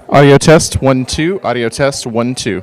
Audio test 1 2. Audio test 1 2.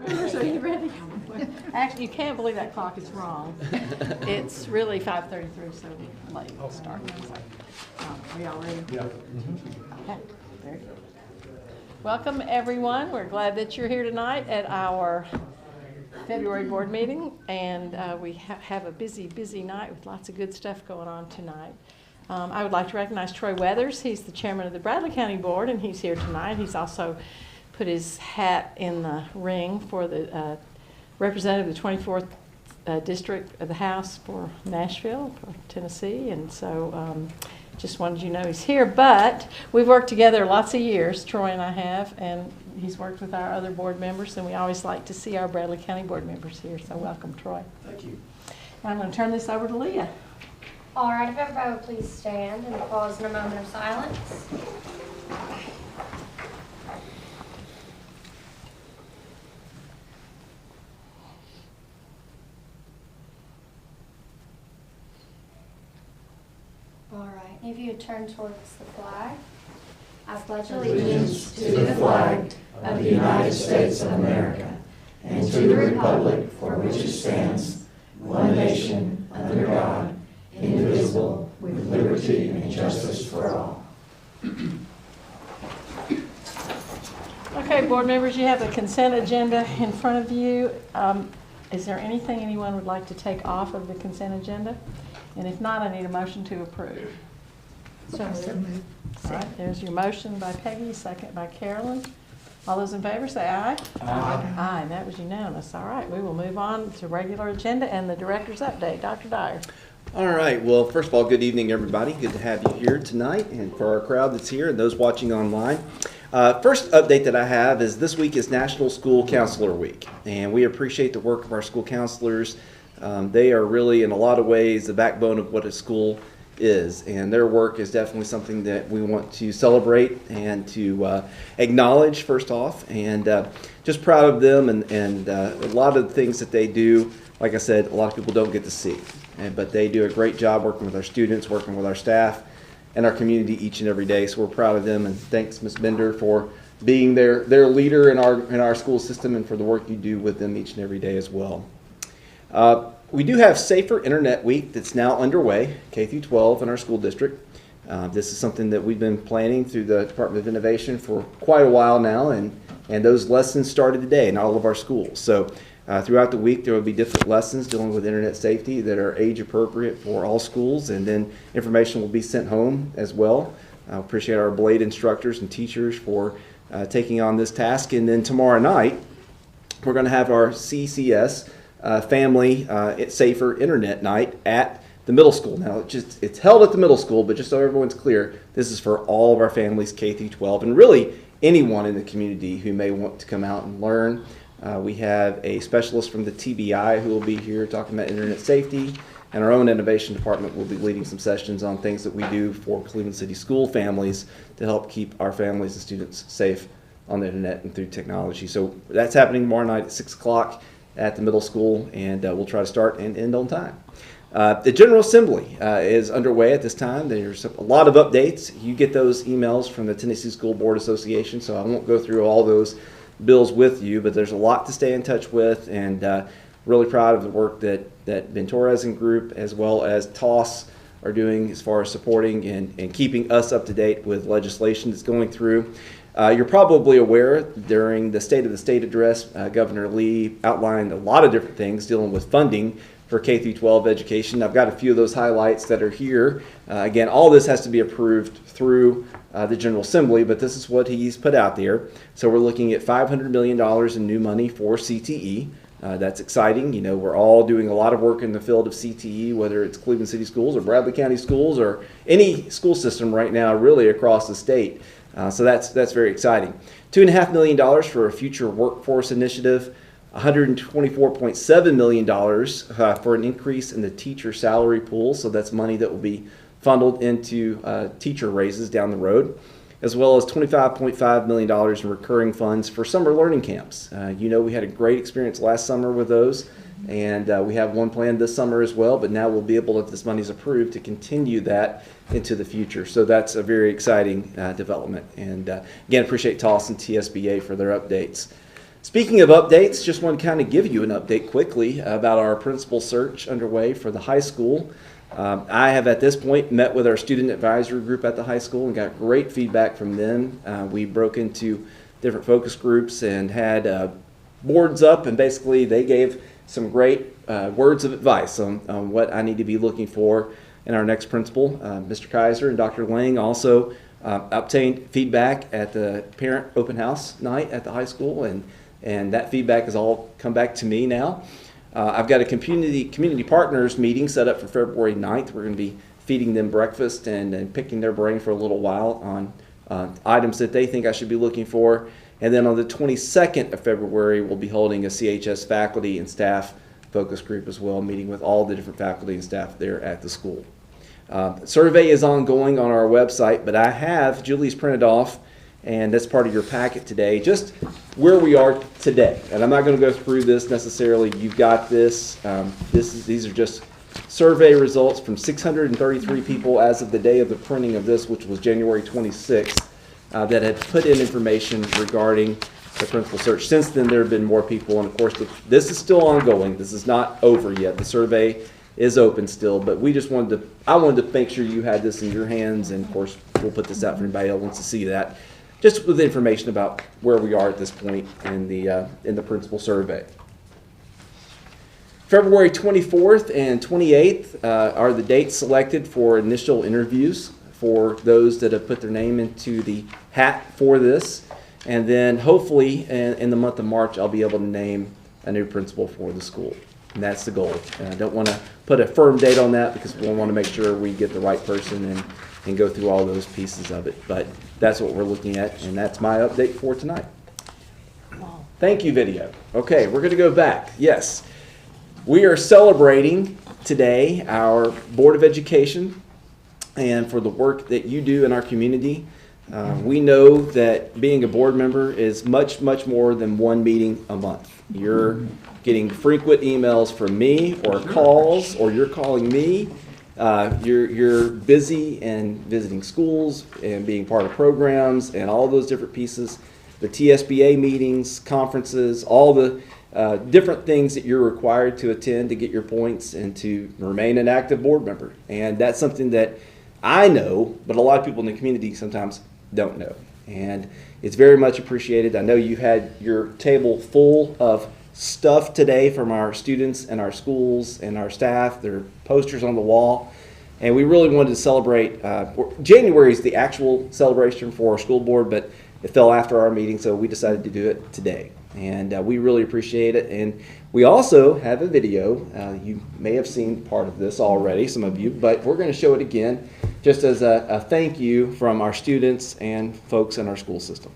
So you ready? Actually, you can't believe that clock is wrong. It's really 5:33, so late. We'll start. Are y'all ready? Yeah. Okay, very good. Welcome, everyone. We're glad that you're here tonight at our February board meeting, and we have a busy night with lots of good stuff going on tonight. I would like to recognize Troy Weathers. He's the chairman of the Bradley County Board, and he's here tonight. He's also put his hat in the ring for the representative of the 24th District of the House for Nashville, for Tennessee, and so just wanted you to know he's here. But we've worked together lots of years, Troy and I have, and he's worked with our other board members, and we always like to see our Bradley County board members here, so welcome, Troy. Thank you. I'm going to turn this over to Leah. All right, if everybody would please stand and pause in a moment of silence. All right, if you would turn towards the flag. I pledge Allegiance to the flag of the United States of America and to the republic for which it stands, one nation, under God, indivisible, with liberty and justice for all. Okay, board members, you have the consent agenda in front of you. Is there anything anyone would like to take off of the consent agenda? And if not, I need a motion to approve. So moved. All right, there's your motion by Peggy, second by Carolyn. All those in favor say aye. Aye. Aye, and that was unanimous. All right, we will move on to regular agenda and the director's update. Dr. Dyer. All right. Well, first of all, good evening, everybody. Good to have you here tonight, and for our crowd that's here and those watching online. First update that I have is this week is National School Counselor Week, and we appreciate the work of our school counselors. They are really, in a lot of ways, the backbone of what a school is, and their work is definitely something that we want to celebrate and to acknowledge first off, and just proud of them and a lot of the things that they do. Like I said, a lot of people don't get to see, but they do a great job working with our students, working with our staff and our community each and every day. So we're proud of them, and thanks, Ms. Bender, for being their leader in our school system and for the work you do with them each and every day as well. We do have Safer Internet Week that's now underway, K through 12 in our school district. This is something that we've been planning through the Department of Innovation for quite a while now, and those lessons started today in all of our schools. So throughout the week there will be different lessons dealing with internet safety that are age appropriate for all schools, and then information will be sent home as well. I appreciate our Blade instructors and teachers for taking on this task. And then tomorrow night we're going to have our CCS family Safer Internet Night at the middle school. Now it's held at the middle school, but just so everyone's clear, this is for all of our families K through 12 and really anyone in the community who may want to come out and learn. We have a specialist from the TBI who will be here talking about internet safety, and our own innovation department will be leading some sessions on things that we do for Cleveland City school families to help keep our families and students safe on the internet and through technology. So that's happening tomorrow night at 6 o'clock at the middle school, and we'll try to start and end on time. The General Assembly is underway at this time. There's a lot of updates. You get those emails from the Tennessee School Board Association, so I won't go through all those bills with you, but there's a lot to stay in touch with, and really proud of the work that Ventorez and group as well as TOS are doing as far as supporting and keeping us up to date with legislation that's going through. You're probably aware during the State of the State address, Governor Lee outlined a lot of different things dealing with funding for K through 12 education. I've got a few of those highlights that are here. Again, all this has to be approved through the General Assembly, but this is what he's put out there. So we're looking at $500 million in new money for CTE. That's exciting. You know, we're all doing a lot of work in the field of CTE, whether it's Cleveland City Schools or Bradley County Schools or any school system right now really across the state. So that's very exciting. $2.5 million for a future workforce initiative, $124.7 million for an increase in the teacher salary pool. So that's money that will be funneled into teacher raises down the road, as well as $25.5 million in recurring funds for summer learning camps. You know, we had a great experience last summer with those, and we have one planned this summer as well, but now we'll be able, if this money is approved, to continue that into the future. So that's a very exciting development. And again, appreciate TOS and TSBA for their updates. Speaking of updates, just want to kind of give you an update quickly about our principal search underway for the high school. I have at this point met with our student advisory group at the high school and got great feedback from them. We broke into different focus groups and had boards up, and basically they gave some great words of advice on what I need to be looking for in our next principal. Mr. Kaiser and Dr. Lang also obtained feedback at the parent open house night at the high school, and that feedback has all come back to me now. I've got a community partners meeting set up for February 9th. We're going to be feeding them breakfast and picking their brain for a little while on items that they think I should be looking for. And then on the 22nd of February, we'll be holding a CHS faculty and staff focus group as well, meeting with all the different faculty and staff there at the school. Survey is ongoing on our website, but I have Julie's printed off, and that's part of your packet today, just where we are today. And I'm not going to go through this necessarily. You've got this. These are just survey results from 633 people as of the day of the printing of this, which was January 26th, that had put in information regarding the principal search. Since then, there have been more people, and of course, this is still ongoing. This is not over yet. The survey is open still, but I wanted to make sure you had this in your hands, and of course, we'll put this out for anybody else wants to see that, just with information about where we are at this point in the principal survey. February 24th and 28th are the dates selected for initial interviews for those that have put their name into the hat for this. And then hopefully in the month of March, I'll be able to name a new principal for the school. And that's the goal. And I don't want to put a firm date on that because we want to make sure we get the right person and go through all those pieces of it. But that's what we're looking at, and that's my update for tonight. Thank you, video. Okay, we're going to go back. Yes, we are celebrating today our Board of Education and for the work that you do in our community. We know that being a board member is much, much more than one meeting a month. You're getting frequent emails from me or calls, or you're calling me. You're busy and visiting schools and being part of programs and all those different pieces. The TSBA meetings, conferences, all the different things that you're required to attend to get your points and to remain an active board member. And that's something that I know, but a lot of people in the community sometimes don't know. And it's very much appreciated. I know you had your table full of stuff today from our students and our schools and our staff. There are posters on the wall. And we really wanted to celebrate. January is the actual celebration for our school board, but it fell after our meeting, so we decided to do it today. And we really appreciate it. And we also have a video. You may have seen part of this already, some of you, but we're going to show it again just as a thank you from our students and folks in our school system.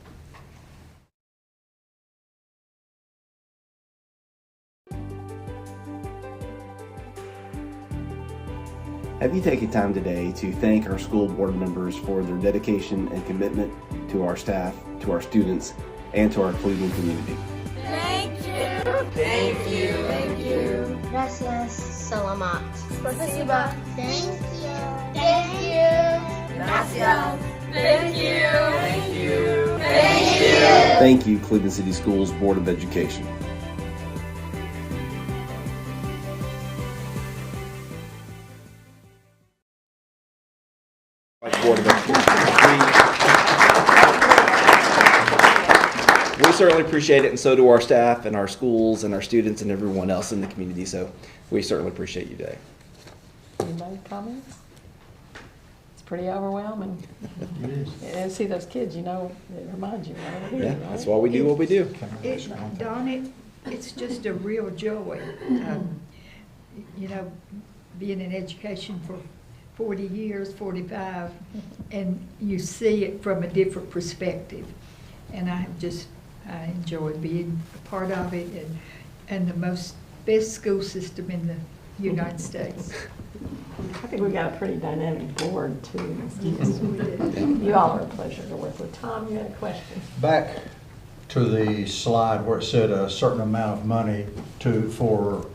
Have you taken time today to thank our school board members for their dedication and commitment to our staff, to our students, and to our Cleveland community? Thank you. Thank you. Thank you. Gracias. Salamat. Spasiba. Thank you. Thank you. Gracias. Thank you. Thank you. Thank you. Thank you, Cleveland City Schools Board of Education. Board of Education. We certainly appreciate it, and so do our staff and our schools and our students and everyone else in the community. So we certainly appreciate you today. Anybody comments? It's pretty overwhelming. It is. And see those kids, it reminds you. Right? Yeah, that's why we do what we do. Don, it's just a real joy, being in education for 40 years, 45, and you see it from a different perspective. And I enjoy being a part of it, and the best school system in the United States. I think we got a pretty dynamic board too. You all are a pleasure to work with. Tom, you had a question. Back to the slide where it said a certain amount of money for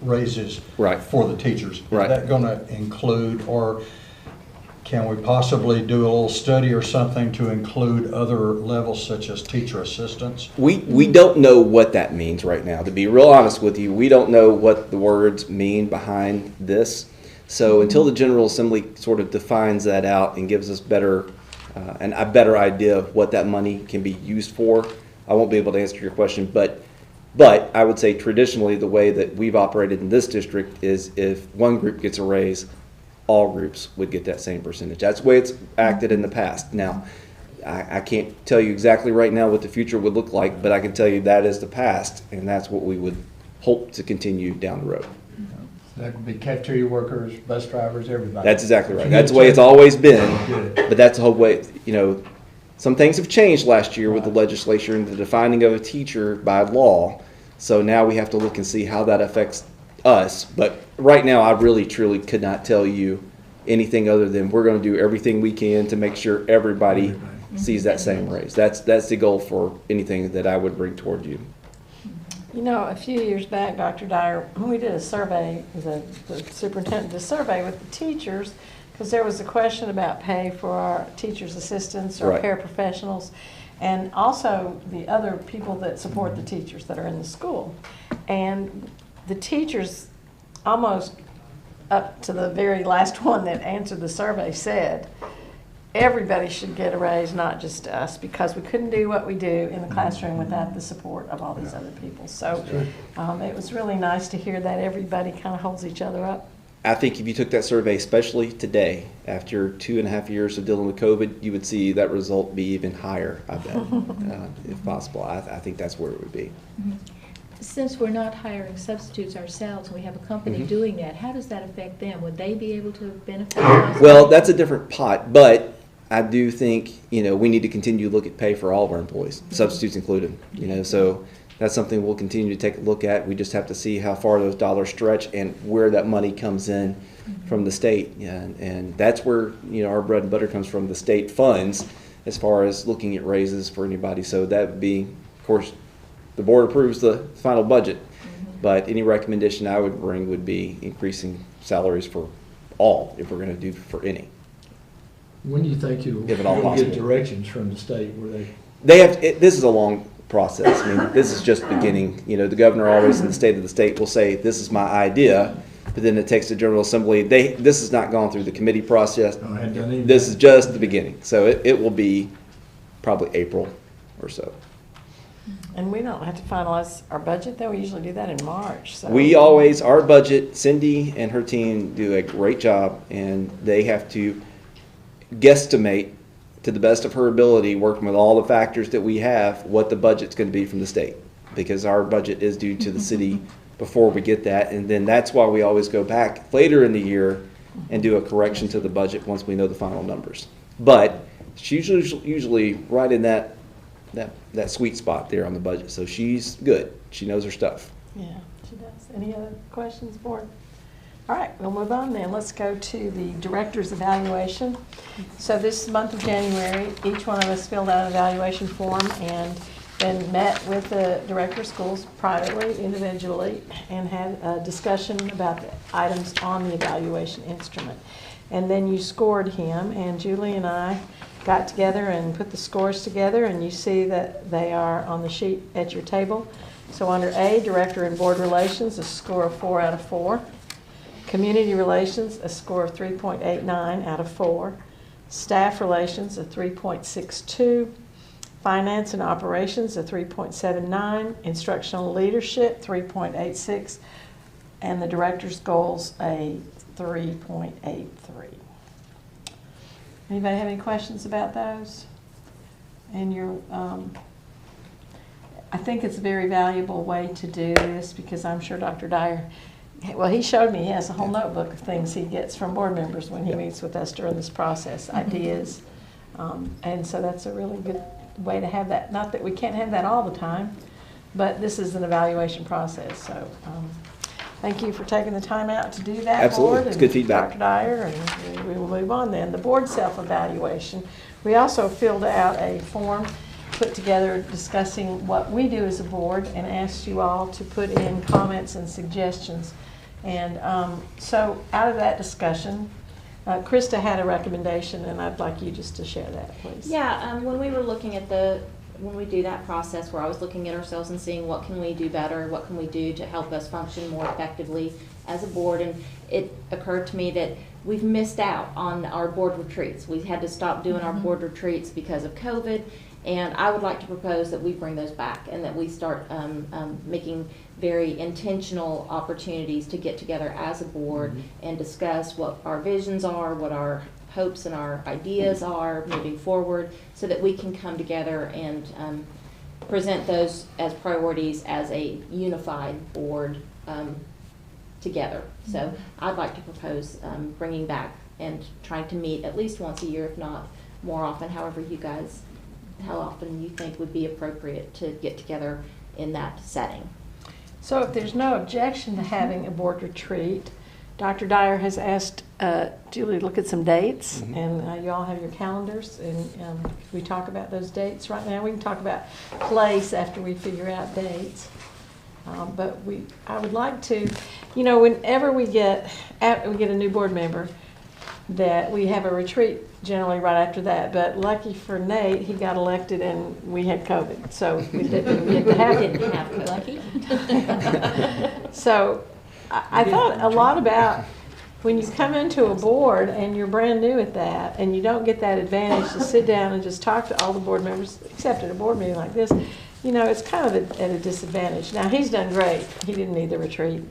raises Right. for the teachers. Right. Is that going to include, or Can we possibly do a little study or something to include other levels such as teacher assistants? We don't know what that means right now. To be real honest with you, we don't know what the words mean behind this. So until the General Assembly sort of defines that out and gives us a better idea of what that money can be used for, I won't be able to answer your question. But I would say traditionally the way that we've operated in this district is if one group gets a raise, all groups would get that same percentage. That's the way it's acted in the past. Now, I can't tell you exactly right now what the future would look like, but I can tell you that is the past, and that's what we would hope to continue down the road. That could be cafeteria workers, bus drivers, everybody. That's exactly right. That's the way it's always been, but that's the whole way, some things have changed last year with the legislature and the defining of a teacher by law, so now we have to look and see how that affects us. But right now, I really, truly could not tell you anything other than we're going to do everything we can to make sure everybody sees that same raise. That's the goal for anything that I would bring toward you. You know, a few years back, Dr. Dyer, we did a survey, the superintendent did a survey with the teachers, because there was a question about pay for our teachers' assistants or Right. paraprofessionals, and also the other people that support the teachers that are in the school. And the teachers, almost up to the very last one that answered the survey, said everybody should get a raise, not just us, because we couldn't do what we do in the classroom without the support of all these other people. So it was really nice to hear that everybody kind of holds each other up. I think if you took that survey, especially today, after 2.5 years of dealing with COVID, you would see that result be even higher, I bet, if possible. I think that's where it would be. Since we're not hiring substitutes ourselves, and we have a company doing that, how does that affect them? Would they be able to benefit from us? Well, that's a different pot, but I do think, we need to continue to look at pay for all of our employees, substitutes included, so that's something we'll continue to take a look at. We just have to see how far those dollars stretch and where that money comes in from the state. And that's where, our bread and butter comes from, the state funds, as far as looking at raises for anybody. So that would be, of course, the board approves the final budget, but any recommendation I would bring would be increasing salaries for all, if we're going to do for any. When do you think you'll If at all get possible. directions from the state where This is a long process. I mean, this is just beginning. The governor always in the state of the state will say, this is my idea, but then it takes the General Assembly. This has not gone through the committee process. I hadn't done anything. This is just the beginning. So it will be probably April or so. And we don't have to finalize our budget, though. We usually do that in March. So Our budget, Cindy and her team do a great job, and they have to guesstimate to the best of her ability, working with all the factors that we have, what the budget's going to be from the state, because our budget is due to the city before we get that, and then that's why we always go back later in the year and do a correction to the budget once we know the final numbers. But she's usually right in that sweet spot there on the budget, so she's good. She knows her stuff. Yeah, she does. Any other questions, board? All right, we'll move on then. Let's go to the director's evaluation. So this month of January, each one of us filled out an evaluation form and then met with the director of schools privately, individually, and had a discussion about the items on the evaluation instrument. And then you scored him, and Julie and I got together and put the scores together, and you see that they are on the sheet at your table. So under A, Director and Board Relations, a score of 4 out of 4. Community Relations, a score of 3.89 out of 4. Staff Relations, a 3.62. Finance and Operations, a 3.79. Instructional Leadership, 3.86. And the Director's Goals, a 3.83. Anybody have any questions about those? And I think it's a very valuable way to do this, because I'm sure Dr. Dyer, well, he showed me he has a whole notebook of things he gets from board members when he meets with us during this process, ideas. And so that's a really good way to have that. Not that we can't have that all the time, but this is an evaluation process. So thank you for taking the time out to do that. Absolutely. Board, it's good feedback. Dr. Dyer, and we will move on then. The board self-evaluation. We also filled out a form put together discussing what we do as a board and asked you all to put in comments and suggestions. And so out of that discussion, Krista had a recommendation, and I'd like you just to share that, please. Yeah, when we were looking at when we do that process, we're always looking at ourselves and seeing what can we do better, what can we do to help us function more effectively as a board. And it occurred to me that we've missed out on our board retreats. We had to stop doing our board retreats because of COVID, and I would like to propose that we bring those back and that we start making very intentional opportunities to get together as a board and discuss what our visions are, what our hopes and our ideas are moving forward, so that we can come together and present those as priorities as a unified board together. So I'd like to propose bringing back and trying to meet at least once a year, if not more often, how often you think would be appropriate to get together in that setting. So if there's no objection to having a board retreat, Dr. Dyer has asked Julie to look at some dates, and you all have your calendars, and we talk about those dates right now. We can talk about place after we figure out dates. But I would like to, whenever we get a new board member, that we have a retreat generally right after that. But lucky for Nate, he got elected and we had COVID, so we didn't get to have it. Didn't have it. Lucky. So I thought a lot about when you come into a board and you're brand new at that, and you don't get that advantage to sit down and just talk to all the board members, except at a board meeting like this. It's kind of at a disadvantage. Now, he's done great. He didn't need the retreat.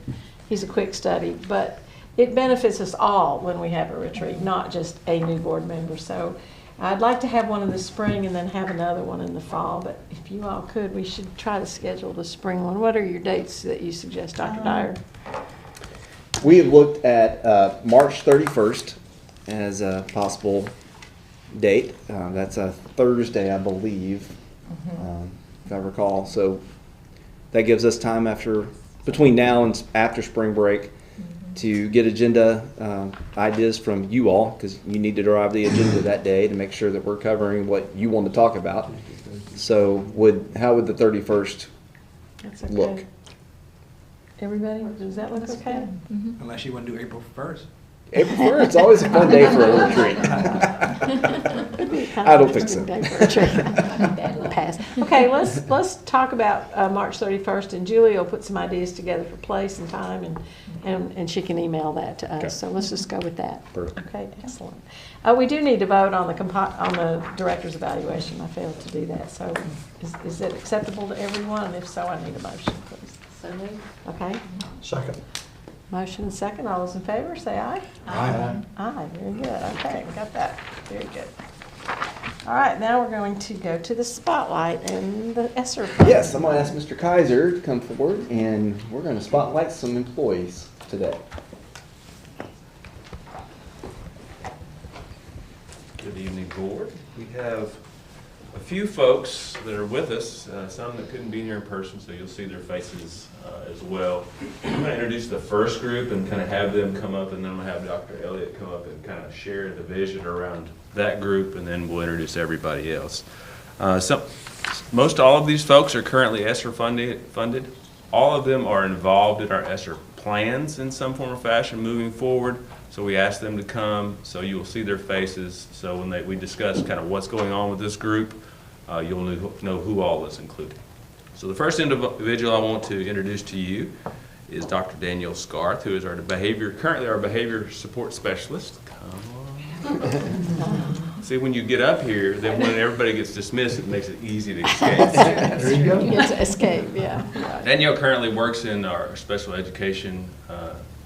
He's a quick study, but it benefits us all when we have a retreat, not just a new board member. So I'd like to have one in the spring and then have another one in the fall. But if you all could, we should try to schedule the spring one. What are your dates that you suggest, Dr. Dyer? We have looked at March 31st as a possible date. That's a Thursday, I believe, if I recall. So that gives us time between now and after spring break to get agenda ideas from you all, because you need to derive the agenda that day to make sure that we're covering what you want to talk about. So how would the 31st look? Everybody, does that look okay? Unless you want to do April 1st. April 1st, it's always a fun day for a retreat. I don't think so. Pass. Okay, let's talk about March 31st, and Julie will put some ideas together for place and time, and she can email that to us. Okay. So let's just go with that. Perfect. Okay, excellent. We do need to vote on the director's evaluation. I failed to do that. So is it acceptable to everyone? And if so, I need a motion, please. So moved. Okay. Second. Motion and second. All those in favor, say aye. Aye. Aye. Very good. Okay, we got that. Very good. All right, now we're going to go to the spotlight and the ESSER fund. Yes, I'm going to ask Mr. Kaiser to come forward, and we're going to spotlight some employees today. Good evening, board. We have a few folks that are with us, some that couldn't be here in person, so you'll see their faces as well. I'm going to introduce the first group and kind of have them come up, and then I'm going to have Dr. Elliott come up and kind of share the vision around that group, and then we'll introduce everybody else. Most all of these folks are currently ESSER funded. All of them are involved in our ESSER plans in some form or fashion moving forward. So we asked them to come, so you will see their faces. So when we discuss kind of what's going on with this group, you'll know who all is included. So the first individual I want to introduce to you is Dr. Danielle Scarth, who is currently our behavior support specialist. Come on. See, when you get up here, then when everybody gets dismissed, it makes it easy to escape. There you go. You get to escape, yeah. Danielle currently works in our special education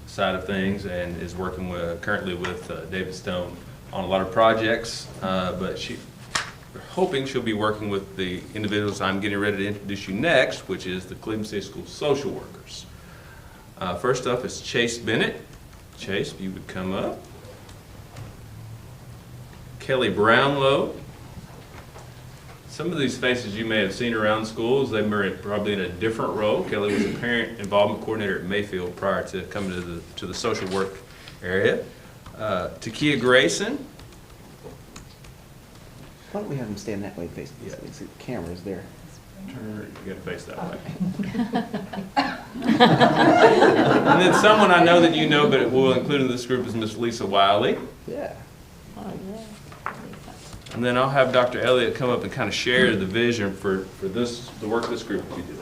side of things and is working currently with David Stone on a lot of projects, but we're hoping she'll be working with the individuals I'm getting ready to introduce you next, which is the Cleveland City School social workers. First up is Chase Bennett. Chase, if you would come up. Kelly Brownlow. Some of these faces you may have seen around schools. They were probably in a different role. Kelly was a parent involvement coordinator at Mayfield prior to coming to the social work area. Takia Grayson. Why don't we have them stand that way, face? Yeah. The camera's there. Turn, you gotta face that way. And then someone I know that you know, but we'll include in this group is Miss Lisa Wiley. Yeah. And then I'll have Dr. Elliott come up and kind of share the vision for the work this group will be doing.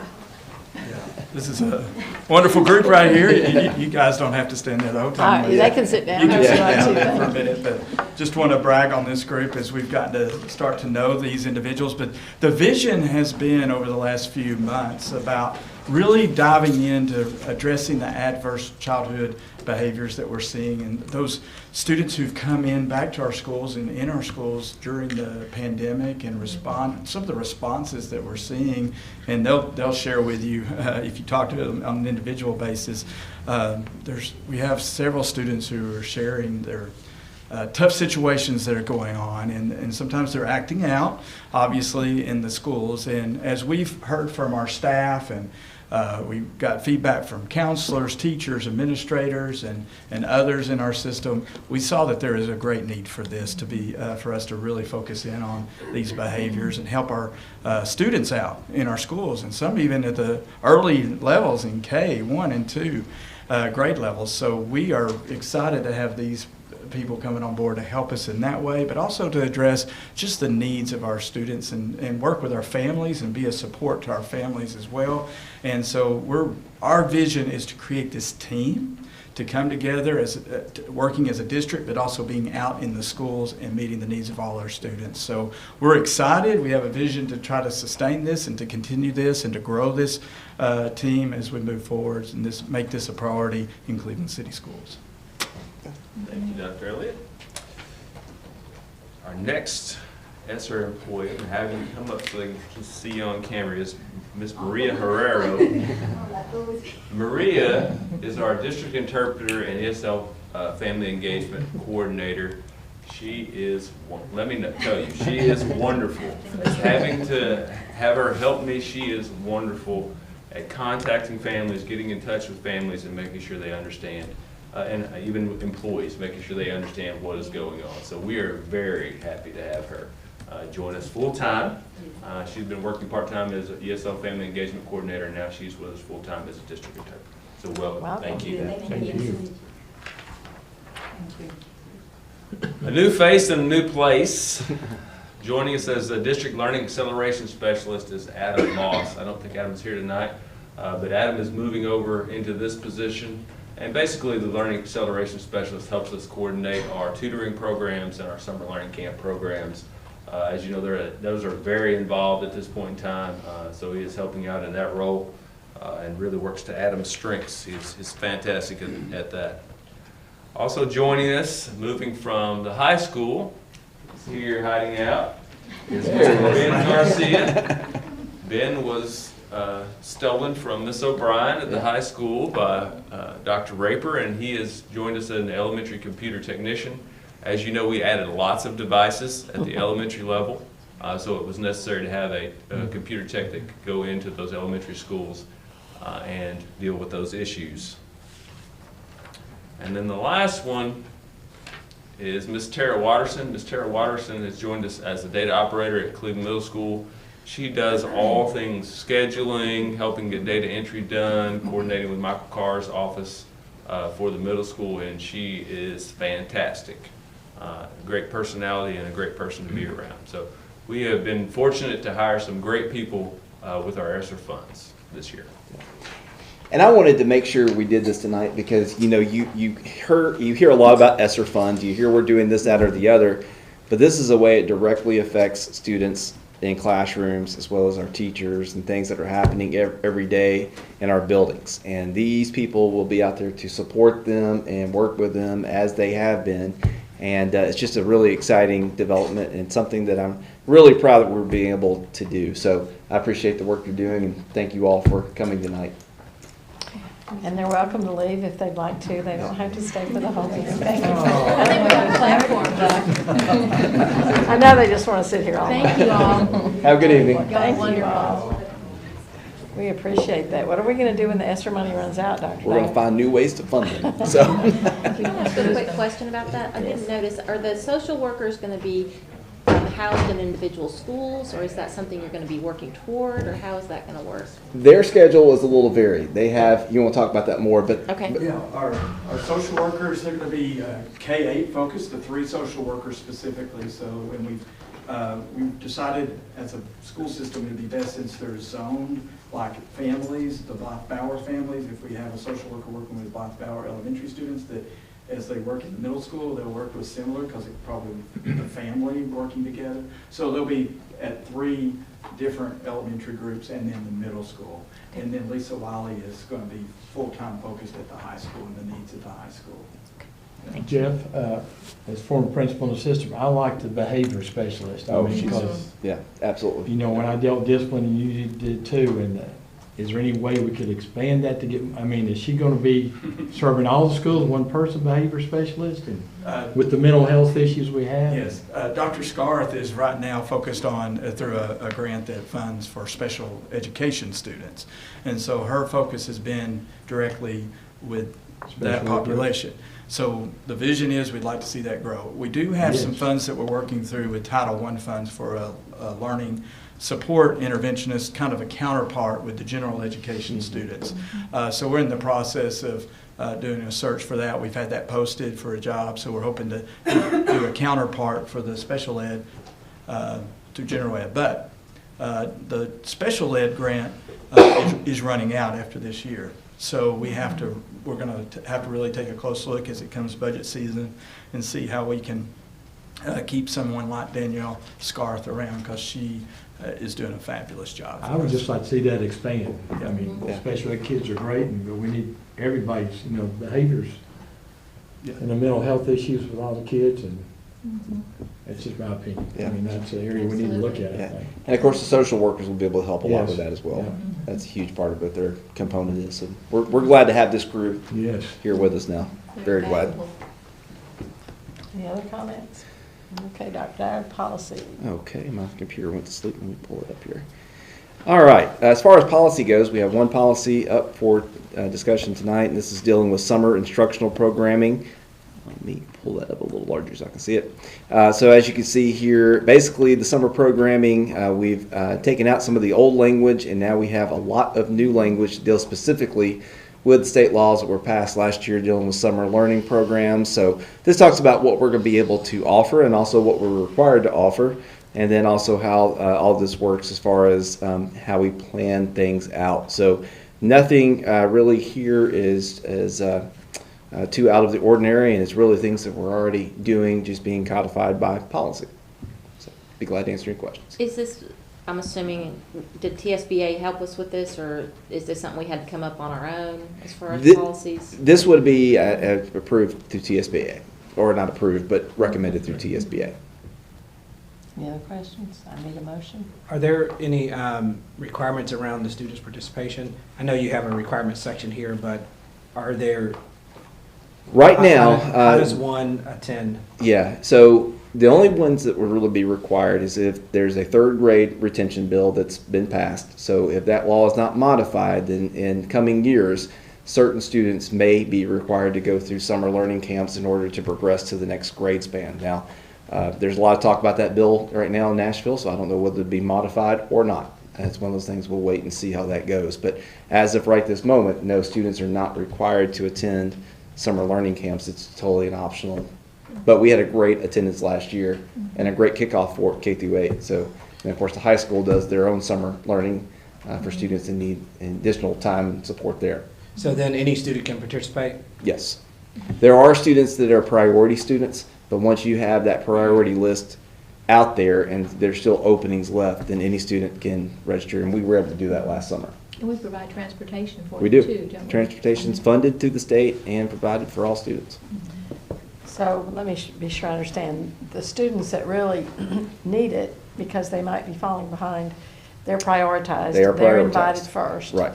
This is a wonderful group right here. You guys don't have to stand there the whole time. They can sit down. You can if sit you like down to. there for a minute, but just want to brag on this group as we've gotten to start to know these individuals. But the vision has been over the last few months about really diving into addressing the adverse childhood behaviors that we're seeing, and those students who've come in back to our schools and in our schools during the pandemic and respond, some of the responses that we're seeing, and they'll share with you if you talk to them on an individual basis. We have several students who are sharing their tough situations that are going on, and sometimes they're acting out, obviously, in the schools. And as we've heard from our staff, and we've got feedback from counselors, teachers, administrators, and others in our system, we saw that there is a great need for this to be, for us to really focus in on these behaviors and help our students out in our schools, and some even at the early levels in K1 and 2 grade levels. So we are excited to have these people coming on board to help us in that way, but also to address just the needs of our students and work with our families and be a support to our families as well. And so our vision is to create this team to come together as working as a district, but also being out in the schools and meeting the needs of all our students. So we're excited. We have a vision to try to sustain this and to continue this and to grow this team as we move forward and make this a priority in Cleveland City Schools. Thank you, Dr. Elliott. Our next ESSER employee, and having you come up so they can see you on camera, is Miss Maria Herrero. Maria is our district interpreter and ESL family engagement coordinator. She is, let me tell you, she is wonderful. Having to have her help me, she is wonderful at contacting families, getting in touch with families, and making sure they understand. And even employees, making sure they understand what is going on. So we are very happy to have her join us full-time. She's been working part-time as an ESL Family Engagement Coordinator, and now she's with us full-time as a district interpreter. So welcome. Thank you. Thank you. A new face in a new place. Joining us as a District Learning Acceleration Specialist is Adam Moss. I don't think Adam's here tonight, but Adam is moving over into this position. And basically, the Learning Acceleration Specialist helps us coordinate our tutoring programs and our summer learning camp programs. As you know, those are very involved at this point in time, so he is helping out in that role and really works to Adam's strengths. He's fantastic at that. Also joining us, moving from the high school, here hiding out, is Mr. Ben Garcia. Ben was stolen from Miss O'Brien at the high school by Dr. Raper, and he has joined us as an elementary computer technician. As you know, we added lots of devices at the elementary level, so it was necessary to have a computer tech that could go into those elementary schools and deal with those issues. And then the last one is Miss Tara Watterson. Miss Tara Watterson has joined us as a data operator at Cleveland Middle School. She does all things scheduling, helping get data entry done, coordinating with Michael Carr's office for the middle school, and she is fantastic. Great personality and a great person to be around. So we have been fortunate to hire some great people with our ESSER funds this year. And I wanted to make sure we did this tonight because you hear a lot about ESSER funds, you hear we're doing this, that, or the other, but this is a way it directly affects students in classrooms as well as our teachers and things that are happening every day in our buildings. And these people will be out there to support them and work with them as they have been. And it's just a really exciting development and something that I'm really proud that we're being able to do. So I appreciate the work you're doing and thank you all for coming tonight. And they're welcome to leave if they'd like to. They don't have to stay for the whole meeting. Thank you. I think we got a clap for them. I know they just want to sit here all night. Thank you all. Have a good evening. Thank you all. We appreciate that. What are we going to do when the ESSER money runs out, Dr. We're going to find new ways to fund them. So. Can I ask a quick question about that? I didn't notice, are the social workers going to be housed in individual schools, or is that something you're going to be working toward, or how is that going to work? Their schedule is a little varied. They have, you want to talk about that more, but Okay. Yeah, our social workers, they're going to be K-8 focused, the 3 social workers specifically. So when we've decided as a school system it would be best since they're zoned, like families, the Blythe-Bauer families, if we have a social worker working with Blythe-Bauer elementary students, that as they work in the middle school, they'll work with similar, because it probably the family working together. So they'll be at 3 different elementary groups and then the middle school. And then Lisa Wiley is going to be full-time focused at the high school and the needs of the high school. Jeff, as former principal and assistant, I like the behavior specialist. Because, yeah, absolutely. you know, when I dealt with discipline, you usually did too, and is there any way we could expand that to get, I mean, is she going to be serving all the schools, one person behavior specialist, and with the mental health issues we have? Yes, Dr. Scarth is right now focused on, through a grant that funds for special education students. And so her focus has been directly with that population. So the vision is we'd like to see that grow. We do have some funds that we're working through with Title I funds for a learning support interventionist, kind of a counterpart with the general education students. So we're in the process of doing a search for that. We've had that posted for a job, so we're hoping to do a counterpart for the special ed through general ed. But the special ed grant is running out after this year. So we're going to have to really take a close look as it comes budget season and see how we can keep someone like Danielle Scarth around, because she is doing a fabulous job. I would just like to see that expand. I mean, special ed kids are great, but we need everybody's, you know, behaviors and the mental health issues with all the kids, and that's just my opinion. I mean, that's an area we need to look at. I think. And of course, the social workers will be able to help a lot Yes. with that as well. Yeah. That's a huge part of what their component is. So we're glad to have this group here with us now. Very glad. Any other comments? Okay, Dr. Dyer, policy. Okay, my computer went to sleep. Let me pull it up here. All right, as far as policy goes, we have one policy up for discussion tonight, and this is dealing with summer instructional programming. Let me pull that up a little larger so I can see it. So as you can see here, basically the summer programming, we've taken out some of the old language, and now we have a lot of new language to deal specifically with state laws that were passed last year dealing with summer learning programs. So this talks about what we're going to be able to offer and also what we're required to offer, and then also how all this works as far as how we plan things out. So nothing really here is too out of the ordinary, and it's really things that we're already doing, just being codified by policy. So be glad to answer any questions. Is this, I'm assuming, did TSBA help us with this, or is this something we had to come up on our own as far as policies? This would be approved through TSBA, or not approved, but recommended through TSBA. Any other questions? I need a motion. Are there any requirements around the students' participation? I know you have a requirement section here, but are there... Right now... How does one attend? Yeah, so the only ones that would really be required is if there's a third grade retention bill that's been passed. So if that law is not modified, then in coming years, certain students may be required to go through summer learning camps in order to progress to the next grade span. Now, there's a lot of talk about that bill right now in Nashville, so I don't know whether it'd be modified or not. That's one of those things we'll wait and see how that goes. But as of right this moment, no, students are not required to attend summer learning camps. It's totally an optional. But we had a great attendance last year and a great kickoff for it, K through 8. So, and of course, the high school does their own summer learning for students that need additional time and support there. So then any student can participate? Yes. There are students that are priority students, but once you have that priority list out there and there's still openings left, then any student can register, and we were able to do that last summer. And we provide transportation for We them do. too, don't we? Transportation's funded through the state and provided for all students. So let me be sure I understand. The students that really need it, because they might be falling behind, they're prioritized. They are prioritized. They're invited first. Right.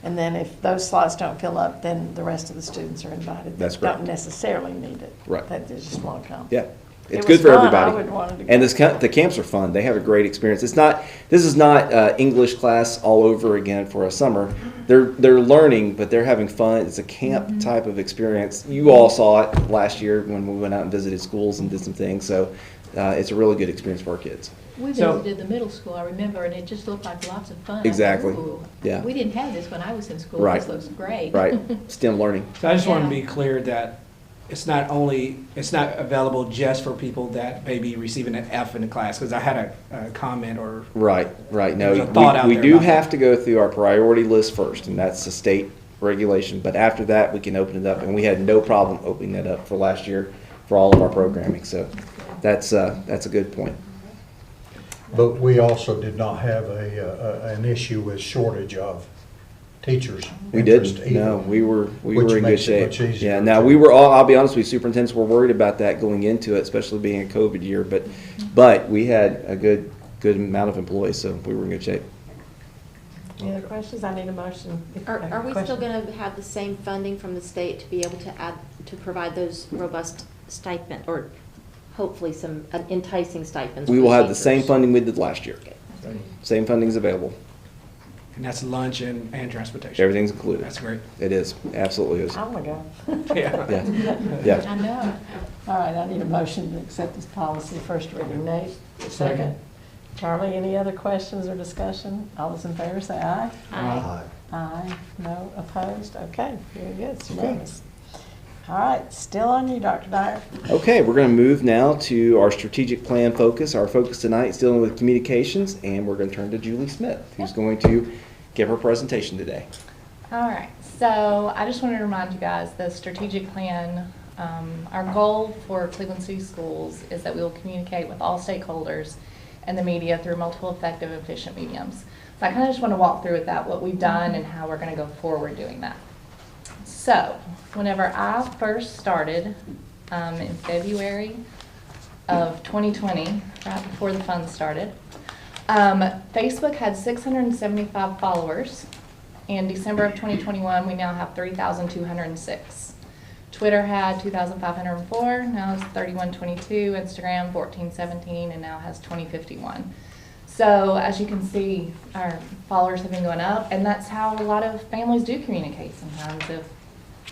And then if those slots don't fill up, then the rest of the students are invited. That's That correct. Don't necessarily need it. Right. That they just want to come. Yeah. It's It good was for fun. everybody. I would want to go. And the camps are fun. They have a great experience. This is not English class all over again for a summer. They're learning, but they're having fun. It's a camp type of experience. You all saw it last year when we went out and visited schools and did some things. So it's a really good experience for our kids. We visited the middle school, I remember, and it just looked like lots of fun. I thought, Exactly. "Ooh, Yeah. We didn't have this when I was in school. Right. This looks great. Right. STEM learning. So I just want to Yeah. be clear that it's not available just for people that may be receiving an F in the class, because I had a comment or. Right. No, There's a thought out we there do about have that. to go through our priority list first, and that's the state regulation. But after that, we can open it up, and we had no problem opening that up for last year for all of our programming. So that's a good point. But we also did not have an issue with shortage of teachers. We interest didn't. No, either, we were which in good makes it shape. much easier Yeah. Now to- we were all. I'll be honest with you, superintendents were worried about that going into it, especially being a COVID year. But we had a good amount of employees, so we were in good shape. Any other questions? I need a motion. Are we still going to have the same funding from the state to be able to provide those robust stipend, or hopefully some enticing stipends? We for will have the teachers? same funding we did last year. Same funding is available. And that's lunch and transportation. Everything's included. That's great. It is. Absolutely is. I'm gonna go. Yeah. Yeah. I know. All right, I need a motion to accept this policy, first reading. Nate? Second. Charlie, any other questions or discussion? All those in favor say aye. Aye. Aye. No opposed? Okay, very good. It's unanimous. All right, still on you, Dr. Dyer. Okay, we're going to move now to our strategic plan focus. Our focus tonight is dealing with communications, and we're going to turn to Julie Smith, who's going to give her presentation today. All right, so I just wanted to remind you guys, the strategic plan, our goal for Cleveland City Schools is that we will communicate with all stakeholders and the media through multiple effective and efficient mediums. So I kind of just want to walk through with that, what we've done and how we're going to go forward doing that. So, whenever I first started in February of 2020, right before the fund started, Facebook had 675 followers. In December of 2021, we now have 3,206. Twitter had 2,504, now it's 3,122. Instagram 1,417, and now has 2,051. So as you can see, our followers have been going up, and that's how a lot of families do communicate sometimes if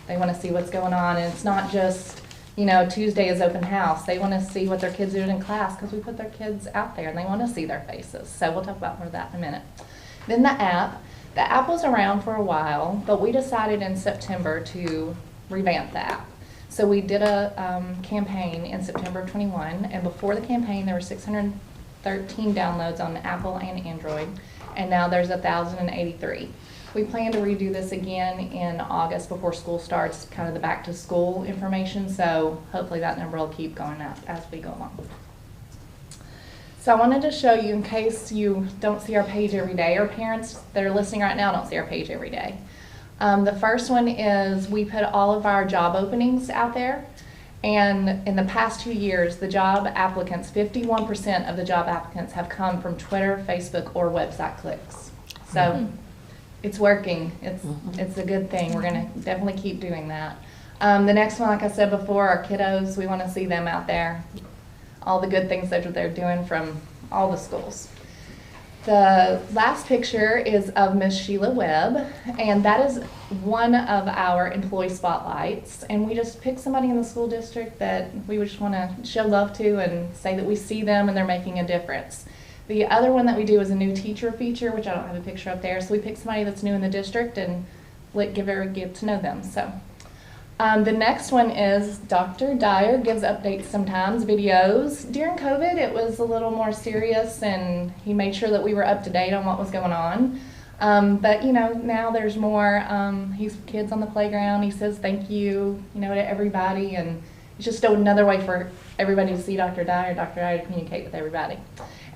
they want to see what's going on. And it's not just, Tuesday is open house. They want to see what their kids are doing in class because we put their kids out there and they want to see their faces. So we'll talk about more of that in a minute. Then the app. The app was around for a while, but we decided in September to revamp the app. So we did a campaign in September of 21, and before the campaign there were 613 downloads on Apple and Android, and now there's 1,083. We plan to redo this again in August before school starts, kind of the back to school information, so hopefully that number will keep going up as we go along. So I wanted to show you, in case you don't see our page every day, or parents that are listening right now don't see our page every day. The first one is we put all of our job openings out there, and in the past 2 years, the job applicants, 51% of the job applicants have come from Twitter, Facebook, or website clicks. So it's working. It's a good thing. We're going to definitely keep doing that. The next one, like I said before, our kiddos, we want to see them out there. All the good things that they're doing from all the schools. The last picture is of Miss Sheila Webb, and that is one of our employee spotlights. And we just pick somebody in the school district that we just want to show love to and say that we see them and they're making a difference. The other one that we do is a new teacher feature, which I don't have a picture up there. So we pick somebody that's new in the district and get to know them. So the next one is Dr. Dyer gives updates sometimes, videos. During COVID, it was a little more serious, and he made sure that we were up to date on what was going on. But now there's more. He's kids on the playground. He says thank you, to everybody, and it's just another way for everybody to see Dr. Dyer to communicate with everybody.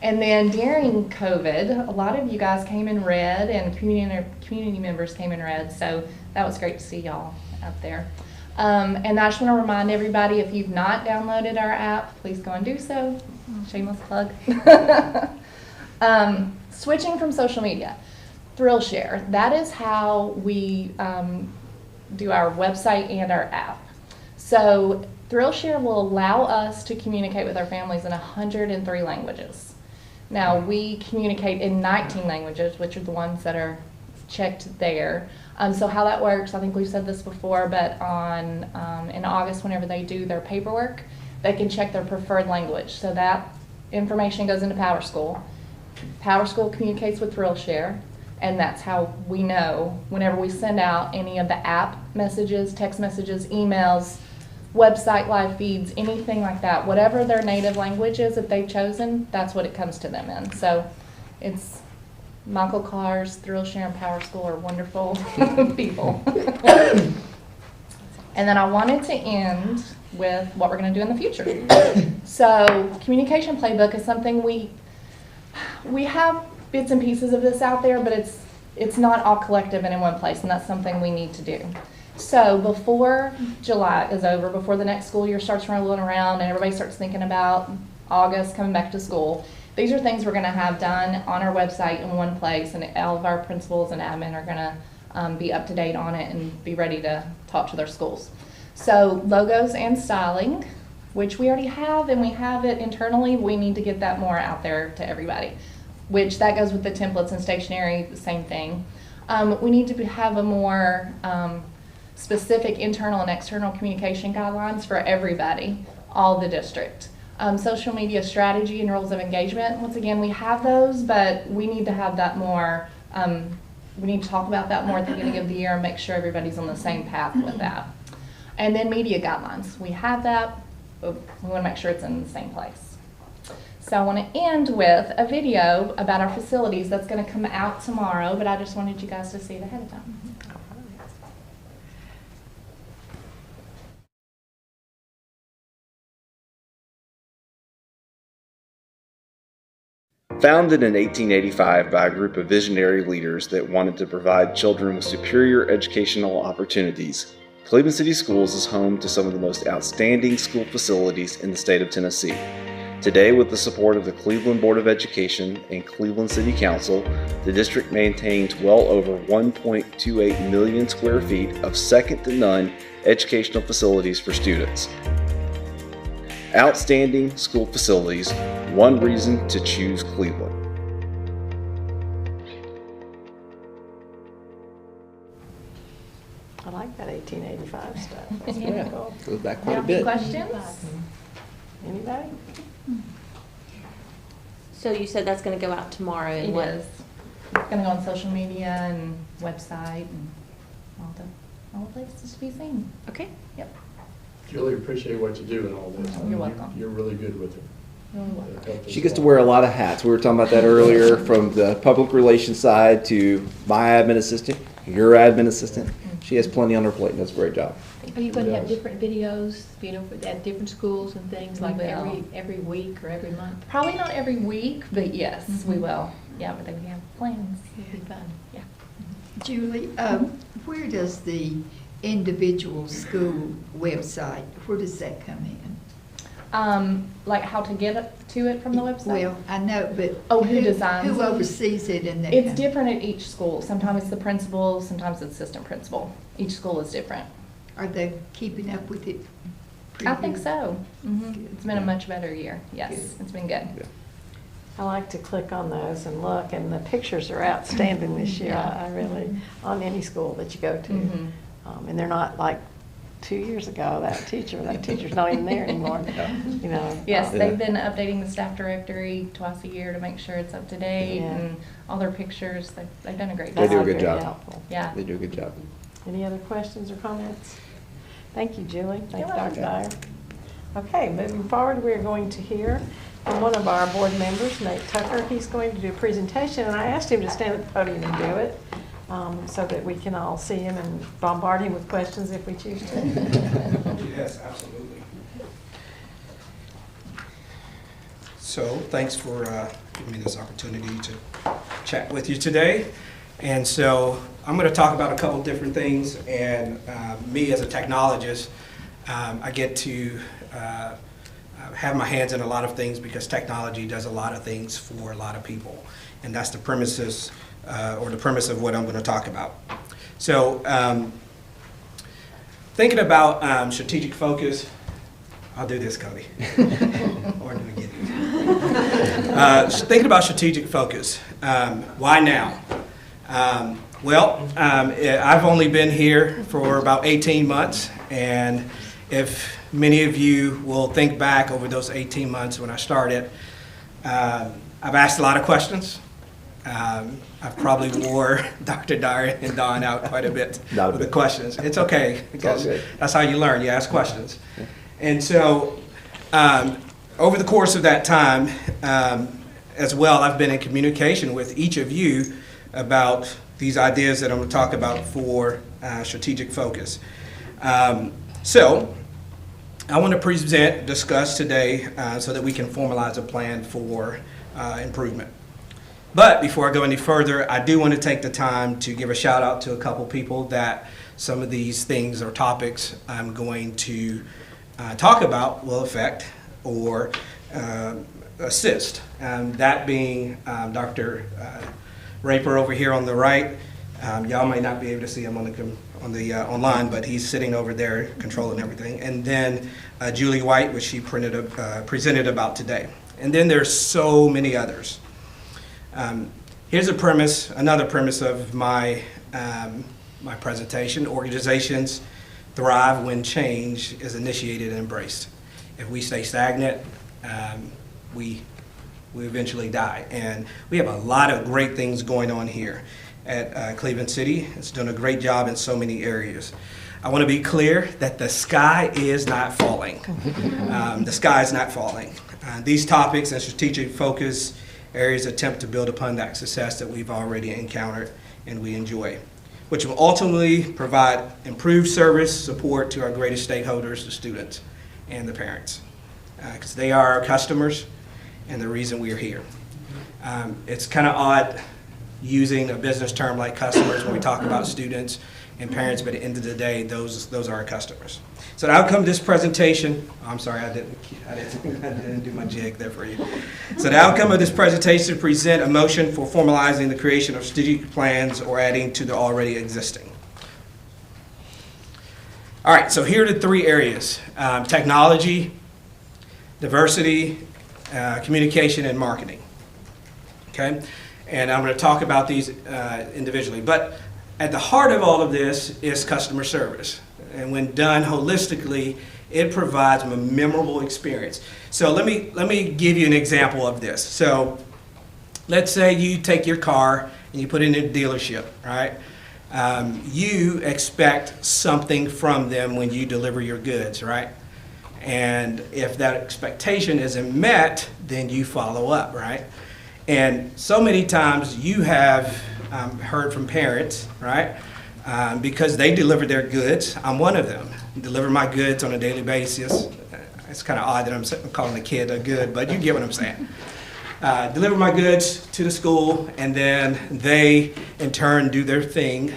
And then during COVID, a lot of you guys came in red, and community members came in red, so that was great to see y'all out there. And I just want to remind everybody, if you've not downloaded our app, please go and do so. Shameless plug. Switching from social media. ThrillShare. That is how we do our website and our app. So ThrillShare will allow us to communicate with our families in 103 languages. Now, we communicate in 19 languages, which are the ones that are checked there. So how that works, I think we've said this before, but in August, whenever they do their paperwork, they can check their preferred language. So that information goes into PowerSchool. PowerSchool communicates with ThrillShare, and that's how we know whenever we send out any of the app messages, text messages, emails, website live feeds, anything like that, whatever their native language is that they've chosen, that's what it comes to them in. So it's Michael Carr's ThrillShare and PowerSchool are wonderful people. And then I wanted to end with what we're going to do in the future. So Communication Playbook is something we have bits and pieces of this out there, but it's not all collective and in one place, and that's something we need to do. So before July is over, before the next school year starts rolling around and everybody starts thinking about August coming back to school, these are things we're going to have done on our website in one place, and all of our principals and admin are going to be up to date on it and be ready to talk to their schools. So logos and styling, which we already have, and we have it internally, we need to get that more out there to everybody, which that goes with the templates and stationery, the same thing. We need to have a more specific internal and external communication guidelines for everybody, all the district. Social media strategy and rules of engagement, once again, we have those, but we need to have that more, we need to talk about that more at the beginning of the year and make sure everybody's on the same path with that. And then media guidelines, we have that, but we want to make sure it's in the same place. So I want to end with a video about our facilities that's going to come out tomorrow, but I just wanted you guys to see it ahead of time. Founded in 1885 by a group of visionary leaders that wanted to provide children with superior educational opportunities, Cleveland City Schools is home to some of the most outstanding school facilities in the state of Tennessee. Today, with the support of the Cleveland Board of Education and Cleveland City Council, the district maintains well over 1.28 million square feet of second-to-none educational facilities for students. Outstanding school facilities, one reason to choose Cleveland. I like that 1885 stuff. That's Yeah, pretty cool. goes back quite a bit. Questions? Anybody? So you said that's going to go out tomorrow, and It what? is. It's going to go on social media and website and all the places to be seen. Okay. Yep. Julie, appreciate what you do in all this. You're welcome. You're really good with it. You're welcome. She gets to wear a lot of hats. We were talking about that earlier, from the public relations side to my admin assistant, your admin assistant. She has plenty on her plate and does a great job. Are you going to have different videos, you know, at different schools and things, like We will. every week or every month? Probably not every week, but yes, we will. Yeah, but then we have plans. It'll be fun. Yeah. Julie, where does the individual school website, where does that come in? Like how to get to it from the website? Well, I know, but who designs who it? oversees it and that It's kind of- different at each school. Sometimes it's the principal, sometimes it's assistant principal. Each school is different. Are they keeping up with it? I think pretty so. good? It's been a much better year. Yes, Good. it's been good. I like to click on those and look, and the pictures are outstanding this year. Yeah. I really, on any school that you go to. Mhm. And they're not like 2 years ago, that teacher's not even there anymore, you know. Yes, they've been updating the staff directory twice a year to make sure it's up to date Yeah. and all their pictures. They've done a great They job. do a good Very job. helpful. Yeah. They do a good job. Any other questions or comments? Thank you, Julie. Thank you, You're Dr. welcome. Dyer. Okay, moving forward, we're going to hear from one of our board members, Nate Tucker. He's going to do a presentation, and I asked him to stand at the podium and do it, so that we can all see him and bombard him with questions if we choose to. Yes, absolutely. So thanks for giving me this opportunity to chat with you today. And so I'm going to talk about a couple different things, and me as a technologist, I get to have my hands in a lot of things because technology does a lot of things for a lot of people. And that's the premises, or the premise of what I'm going to talk about. So thinking about strategic focus, I'll do this, Cody. Or do I get it? Thinking about strategic focus, why now? I've only been here for about 18 months, and if many of you will think back over those 18 months when I started, I've asked a lot of questions. I've probably wore Dr. Dyer and Don out quite a bit with the questions. It's okay, because that's how you learn. You ask questions. Yeah. And so over the course of that time, as well, I've been in communication with each of you about these ideas that I'm going to talk about for strategic focus. So I want to discuss today so that we can formalize a plan for improvement. But before I go any further, I do want to take the time to give a shout out to a couple people that some of these things or topics I'm going to talk about will affect or assist. That being Dr. Raper over here on the right. Y'all may not be able to see him on the online, but he's sitting over there controlling everything. And then Julie White, which she presented about today. And then there's so many others. Here's another premise of my my presentation. Organizations thrive when change is initiated and embraced. If we stay stagnant, we eventually die. And we have a lot of great things going on here at Cleveland City. It's done a great job in so many areas. I want to be clear that the sky is not falling. The sky is not falling. These topics and strategic focus areas attempt to build upon that success that we've already encountered and we enjoy, which will ultimately provide improved service support to our greatest stakeholders, the students and the parents, because they are our customers and the reason we are here. It's kind of odd using a business term like customers when we talk about students and parents, but at the end of the day, those are our customers. So the outcome of this presentation, I'm sorry, I didn't do my jig there for you. So the outcome of this presentation is present a motion for formalizing the creation of strategic plans or adding to the already existing. All right, so here are the three areas: technology, diversity, communication, and marketing. Okay, and I'm going to talk about these individually, but at the heart of all of this is customer service. And when done holistically, it provides a memorable experience. So let me give you an example of this. So let's say you take your car and you put it in a dealership, right? You expect something from them when you deliver your goods, right? And if that expectation isn't met, then you follow up, right? And so many times you have heard from parents, right? Because they deliver their goods. I'm one of them. I deliver my goods on a daily basis. It's kind of odd that I'm calling a kid a good, but you get what I'm saying. Deliver my goods to the school, and then they, in turn, do their thing,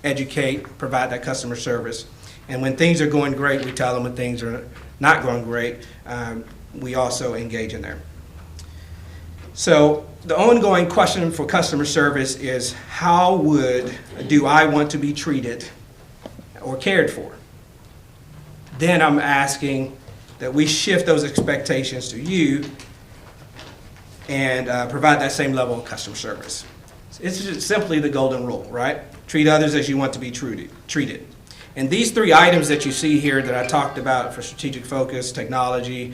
educate, provide that customer service. And when things are going great, we tell them. When things are not going great, we also engage in there. So the ongoing question for customer service is, how do I want to be treated or cared for? Then I'm asking that we shift those expectations to you and provide that same level of customer service. It's just simply the golden rule, right? Treat others as you want to be treated. And these three items that you see here that I talked about for strategic focus, technology,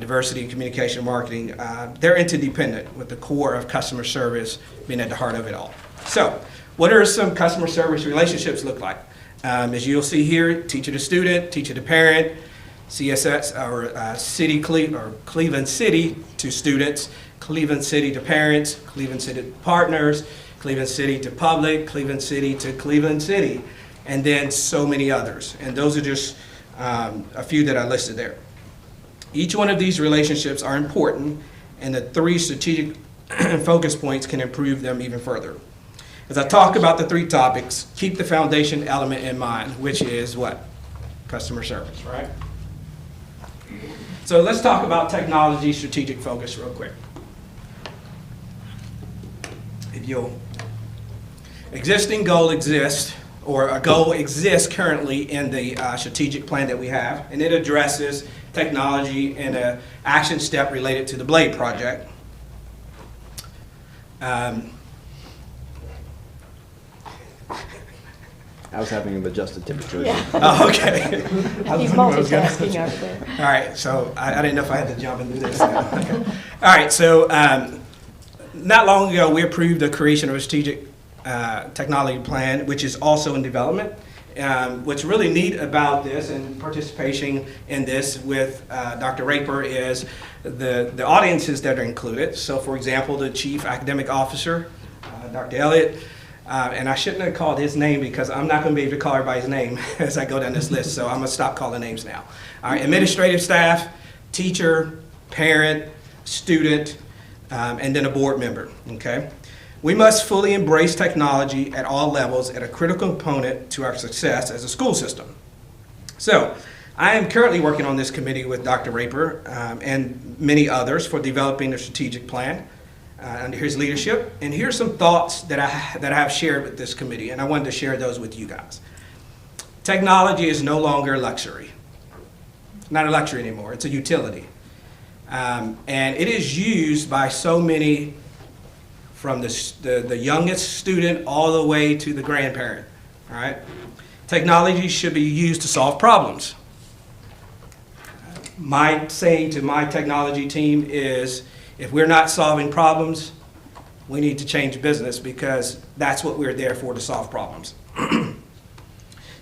diversity and communication marketing, they're interdependent, with the core of customer service being at the heart of it all. So what are some customer service relationships look like? As you'll see here, teacher to student, teacher to parent, CCS or Cleveland City to students, Cleveland City to parents, Cleveland City to partners, Cleveland City to public, Cleveland City to Cleveland City, and then so many others. And those are just a few that I listed there. Each one of these relationships are important, and the three strategic focus points can improve them even further. As I talk about the three topics, keep the foundation element in mind, which is what? Customer service, right? So let's talk about technology strategic focus real quick. If you'll, existing goal exists, or a goal exists currently in the strategic plan that we have, and it addresses technology and an action step related to the BLADE project. I was having him adjust the temperature. Yeah. Oh, okay. He's multitasking over there. All right, so I didn't know if I had to jump into this now. Okay. All right, so not long ago, we approved the creation of a strategic technology plan, which is also in development. What's really neat about this and participation in this with Dr. Raper is the audiences that are included. So for example, the Chief Academic Officer, Dr. Elliott, and I shouldn't have called his name because I'm not going to be able to call everybody's name as I go down this list, so I'm going to stop calling names now. All right, administrative staff, teacher, parent, student, and then a board member, okay? We must fully embrace technology at all levels as a critical component to our success as a school system. So, I am currently working on this committee with Dr. Raper and many others for developing a strategic plan under his leadership. And here's some thoughts that I have shared with this committee, and I wanted to share those with you guys. Technology is no longer a luxury. It's not a luxury anymore, it's a utility. And it is used by so many, from the youngest student all the way to the grandparent, all right? Technology should be used to solve problems. My saying to my technology team is, if we're not solving problems, we need to change business because that's what we're there for, to solve problems.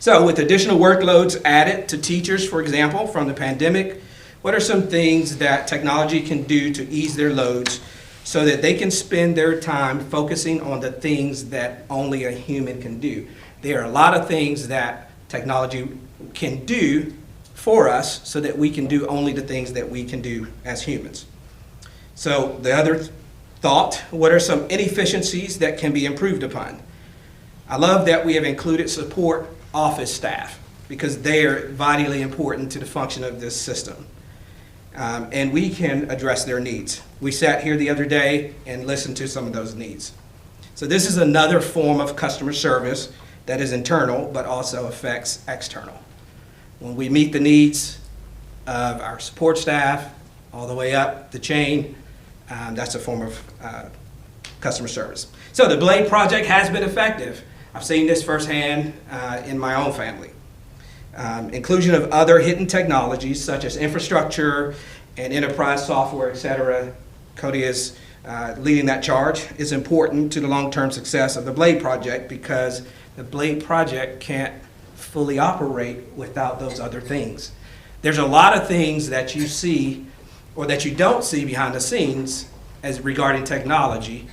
So with additional workloads added to teachers, for example, from the pandemic, what are some things that technology can do to ease their loads so that they can spend their time focusing on the things that only a human can do? There are a lot of things that technology can do for us so that we can do only the things that we can do as humans. So the other thought, what are some inefficiencies that can be improved upon? I love that we have included support office staff because they are vitally important to the function of this system. And we can address their needs. We sat here the other day and listened to some of those needs. So this is another form of customer service that is internal but also affects external. When we meet the needs of our support staff all the way up the chain, that's a form of customer service. So the Blade project has been effective. I've seen this firsthand in my own family. Inclusion of other hidden technologies such as infrastructure and enterprise software, etc. Cody is leading that charge, is important to the long-term success of the Blade project because the Blade project can't fully operate without those other things. There's a lot of things that you see or that you don't see behind the scenes as regarding technology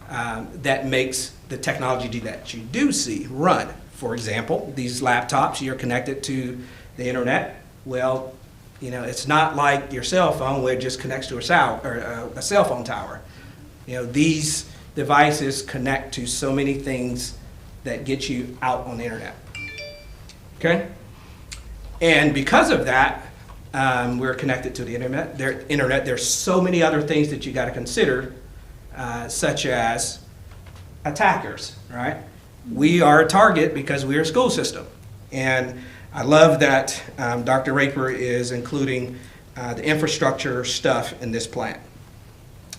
that makes the technology that you do see run. For example, these laptops, you're connected to the internet. Well, you know, it's not like your cell phone where it just connects to a cell phone tower. You know, these devices connect to so many things that get you out on the internet. Okay? And because of that, we're connected to the internet. There's so many other things that you got to consider, such as attackers, right? We are a target because we're a school system. And I love that Dr. Raper is including the infrastructure stuff in this plan.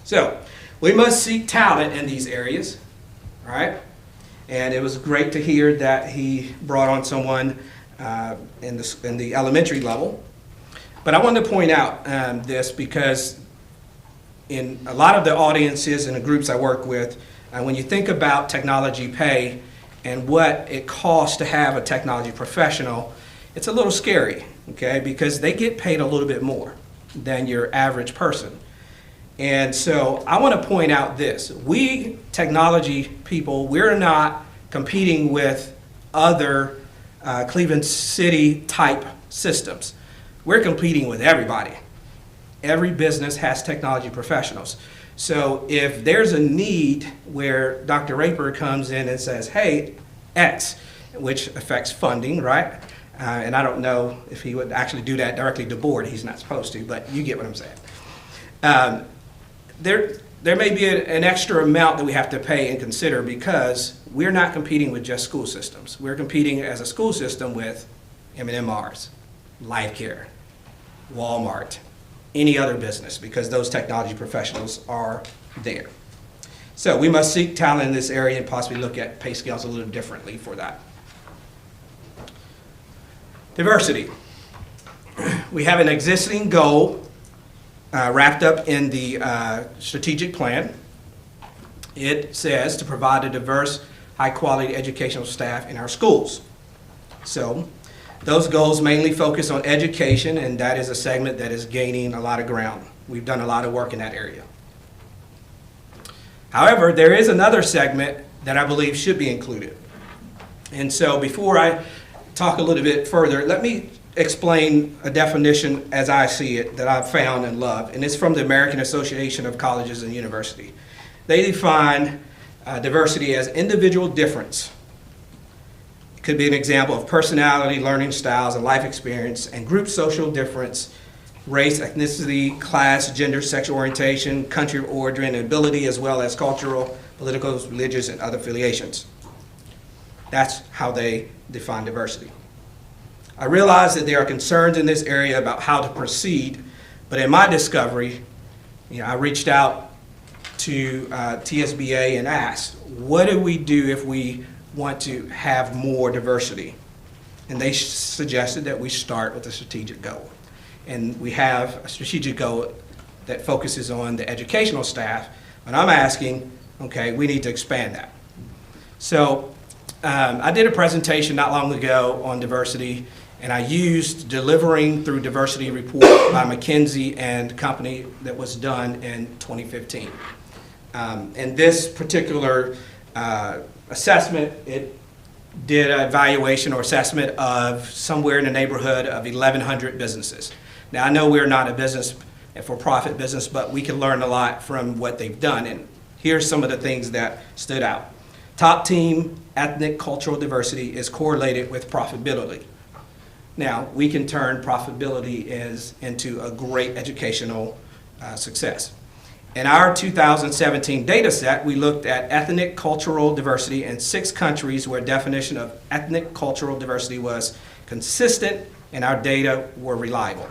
So we must seek talent in these areas, all right? And it was great to hear that he brought on someone in the elementary level. But I wanted to point out this because in a lot of the audiences and the groups I work with, when you think about technology pay and what it costs to have a technology professional, it's a little scary, okay, because they get paid a little bit more than your average person. And so I want to point out this. We technology people, we're not competing with other Cleveland City type systems. We're competing with everybody. Every business has technology professionals. So if there's a need where Dr. Raper comes in and says, hey, X, which affects funding, right? And I don't know if he would actually do that directly to the board. He's not supposed to, but you get what I'm saying. There may be an extra amount that we have to pay and consider because we're not competing with just school systems. We're competing as a school system with M&M's, Life Care, Walmart, any other business because those technology professionals are there. So we must seek talent in this area and possibly look at pay scales a little differently for that. Diversity. We have an existing goal wrapped up in the strategic plan. It says to provide a diverse, high-quality educational staff in our schools. So those goals mainly focus on education, and that is a segment that is gaining a lot of ground. We've done a lot of work in that area. However, there is another segment that I believe should be included. And so before I talk a little bit further, let me explain a definition as I see it that I've found and love, and it's from the American Association of Colleges and Universities. They define diversity as individual difference. It could be an example of personality, learning styles, and life experience, and group social difference, race, ethnicity, class, gender, sexual orientation, country of origin, and ability, as well as cultural, political, religious, and other affiliations. That's how they define diversity. I realize that there are concerns in this area about how to proceed, but in my discovery, I reached out to TSBA and asked, what do we do if we want to have more diversity? And they suggested that we start with a strategic goal. And we have a strategic goal that focuses on the educational staff, but I'm asking, okay, we need to expand that. So I did a presentation not long ago on diversity, and I used Delivering Through Diversity report by McKinsey and Company that was done in 2015. And this particular assessment, it did an evaluation or assessment of somewhere in the neighborhood of 1,100 businesses. Now, I know we're not a business, a for-profit business, but we can learn a lot from what they've done. And here's some of the things that stood out. Top team ethnic cultural diversity is correlated with profitability. Now, we can turn profitability into a great educational success. In our 2017 data set, we looked at ethnic cultural diversity in 6 countries where definition of ethnic cultural diversity was consistent and our data were reliable.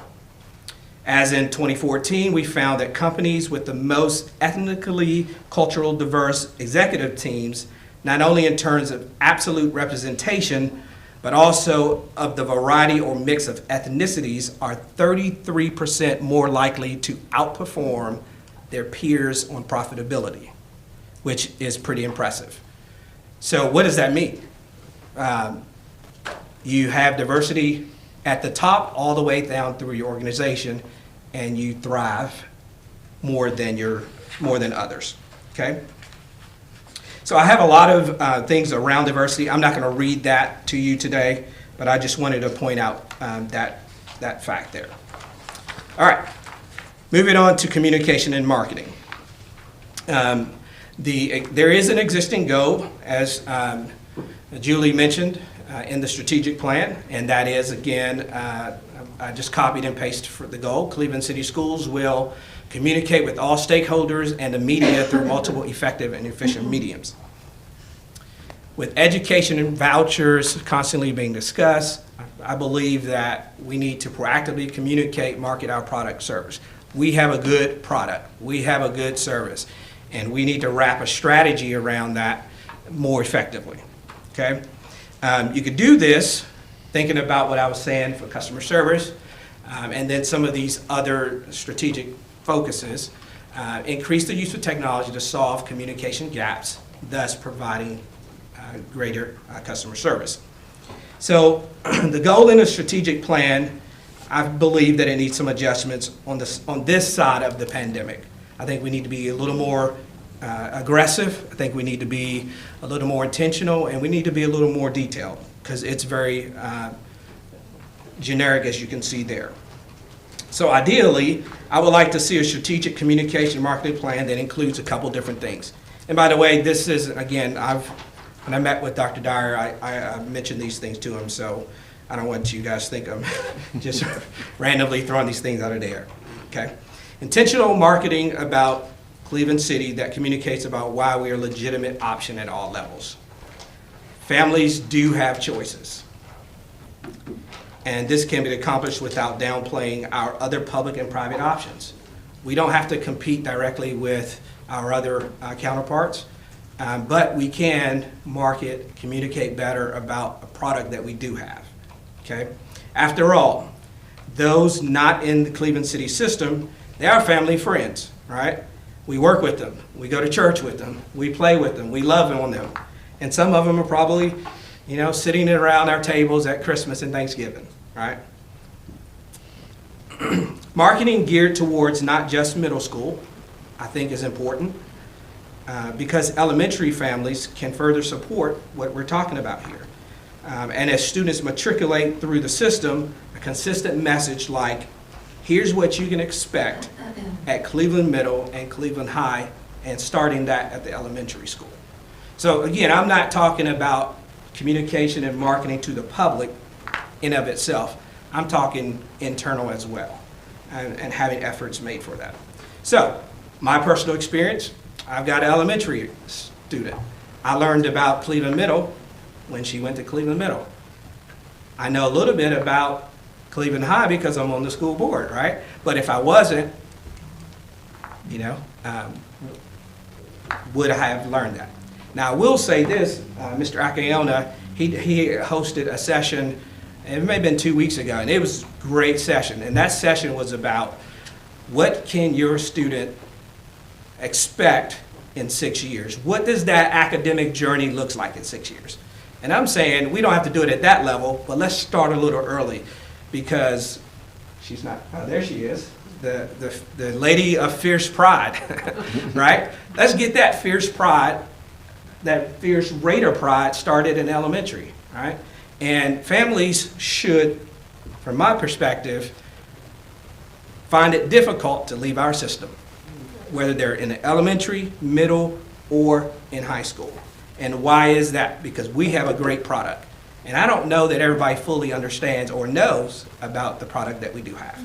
As in 2014, we found that companies with the most ethnically cultural diverse executive teams, not only in terms of absolute representation, but also of the variety or mix of ethnicities, are 33% more likely to outperform their peers on profitability, which is pretty impressive. So what does that mean? You have diversity at the top all the way down through your organization, and you thrive more than others, okay? So I have a lot of things around diversity. I'm not going to read that to you today, but I just wanted to point out that fact there. All right, moving on to communication and marketing. There is an existing goal, as Julie mentioned, in the strategic plan, and that is, again, I just copied and pasted for the goal. Cleveland City Schools will communicate with all stakeholders and the media through multiple effective and efficient mediums. With education and vouchers constantly being discussed, I believe that we need to proactively communicate, market our product service. We have a good product, we have a good service, and we need to wrap a strategy around that more effectively, okay? You could do this thinking about what I was saying for customer service, and then some of these other strategic focuses. Increase the use of technology to solve communication gaps, thus providing greater customer service. So the goal in a strategic plan, I believe that it needs some adjustments on this side of the pandemic. I think we need to be a little more aggressive. I think we need to be a little more intentional, and we need to be a little more detailed, because it's very generic, as you can see there. So ideally, I would like to see a strategic communication marketing plan that includes a couple different things. And by the way, this is, again, when I met with Dr. Dyer, I mentioned these things to him, so I don't want you guys to think I'm just randomly throwing these things out of the air, okay? Intentional marketing about Cleveland City that communicates about why we are a legitimate option at all levels. Families do have choices, and this can be accomplished without downplaying our other public and private options. We don't have to compete directly with our other counterparts, but we can market, communicate better about a product that we do have, okay? After all, those not in the Cleveland City system, they are family friends, right? We work with them, we go to church with them, we play with them, we love on them. And some of them are probably, sitting around our tables at Christmas and Thanksgiving, right? Marketing geared towards not just middle school, I think is important, because elementary families can further support what we're talking about here. And as students matriculate through the system, a consistent message like, here's what you can expect at Cleveland Middle and Cleveland High, and starting that at the elementary school. So again, I'm not talking about communication and marketing to the public in of itself. I'm talking internal as well, and having efforts made for that. So, my personal experience, I've got an elementary student. I learned about Cleveland Middle when she went to Cleveland Middle. I know a little bit about Cleveland High because I'm on the school board, right? But if I wasn't, would I have learned that? Now, I will say this, Mr. Akayona, he hosted a session, and it may have been 2 weeks ago, and it was a great session. And that session was about what can your student expect in 6 years? What does that academic journey look like in 6 years? And I'm saying we don't have to do it at that level, but let's start a little early, because she's not, oh, there she is, the lady of fierce pride, right? Let's get that fierce pride, that fierce Raider pride started in elementary, right? And families should, from my perspective, find it difficult to leave our system, whether they're in the elementary, middle, or in high school. And why is that? Because we have a great product. And I don't know that everybody fully understands or knows about the product that we do have.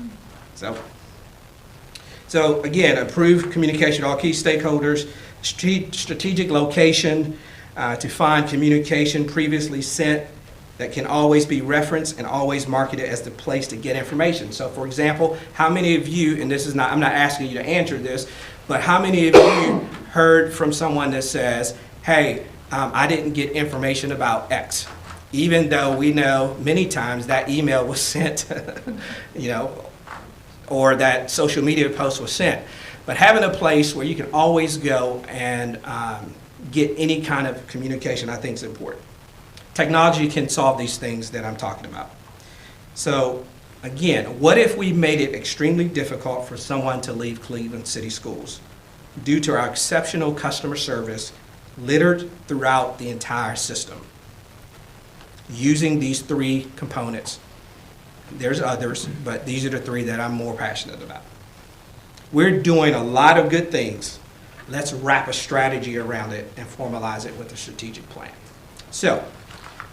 So again, improved communication to all key stakeholders, strategic location to find communication previously sent that can always be referenced and always marketed as the place to get information. So for example, how many of you, and this is not, I'm not asking you to answer this, but how many of you heard from someone that says, hey, I didn't get information about X, even though we know many times that email was sent, or that social media post was sent. But having a place where you can always go and get any kind of communication, I think is important. Technology can solve these things that I'm talking about. So again, what if we made it extremely difficult for someone to leave Cleveland City Schools due to our exceptional customer service littered throughout the entire system? Using these three components. There's others, but these are the three that I'm more passionate about. We're doing a lot of good things. Let's wrap a strategy around it and formalize it with a strategic plan. So,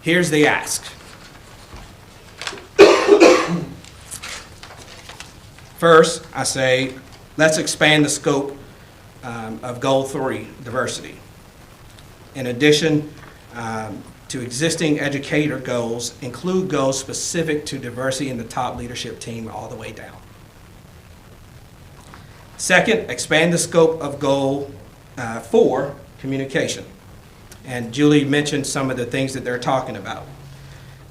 here's the ask. First, I say, let's expand the scope of Goal 3, diversity. In addition to existing educator goals, include goals specific to diversity in the top leadership team all the way down. Second, expand the scope of Goal 4, communication. And Julie mentioned some of the things that they're talking about.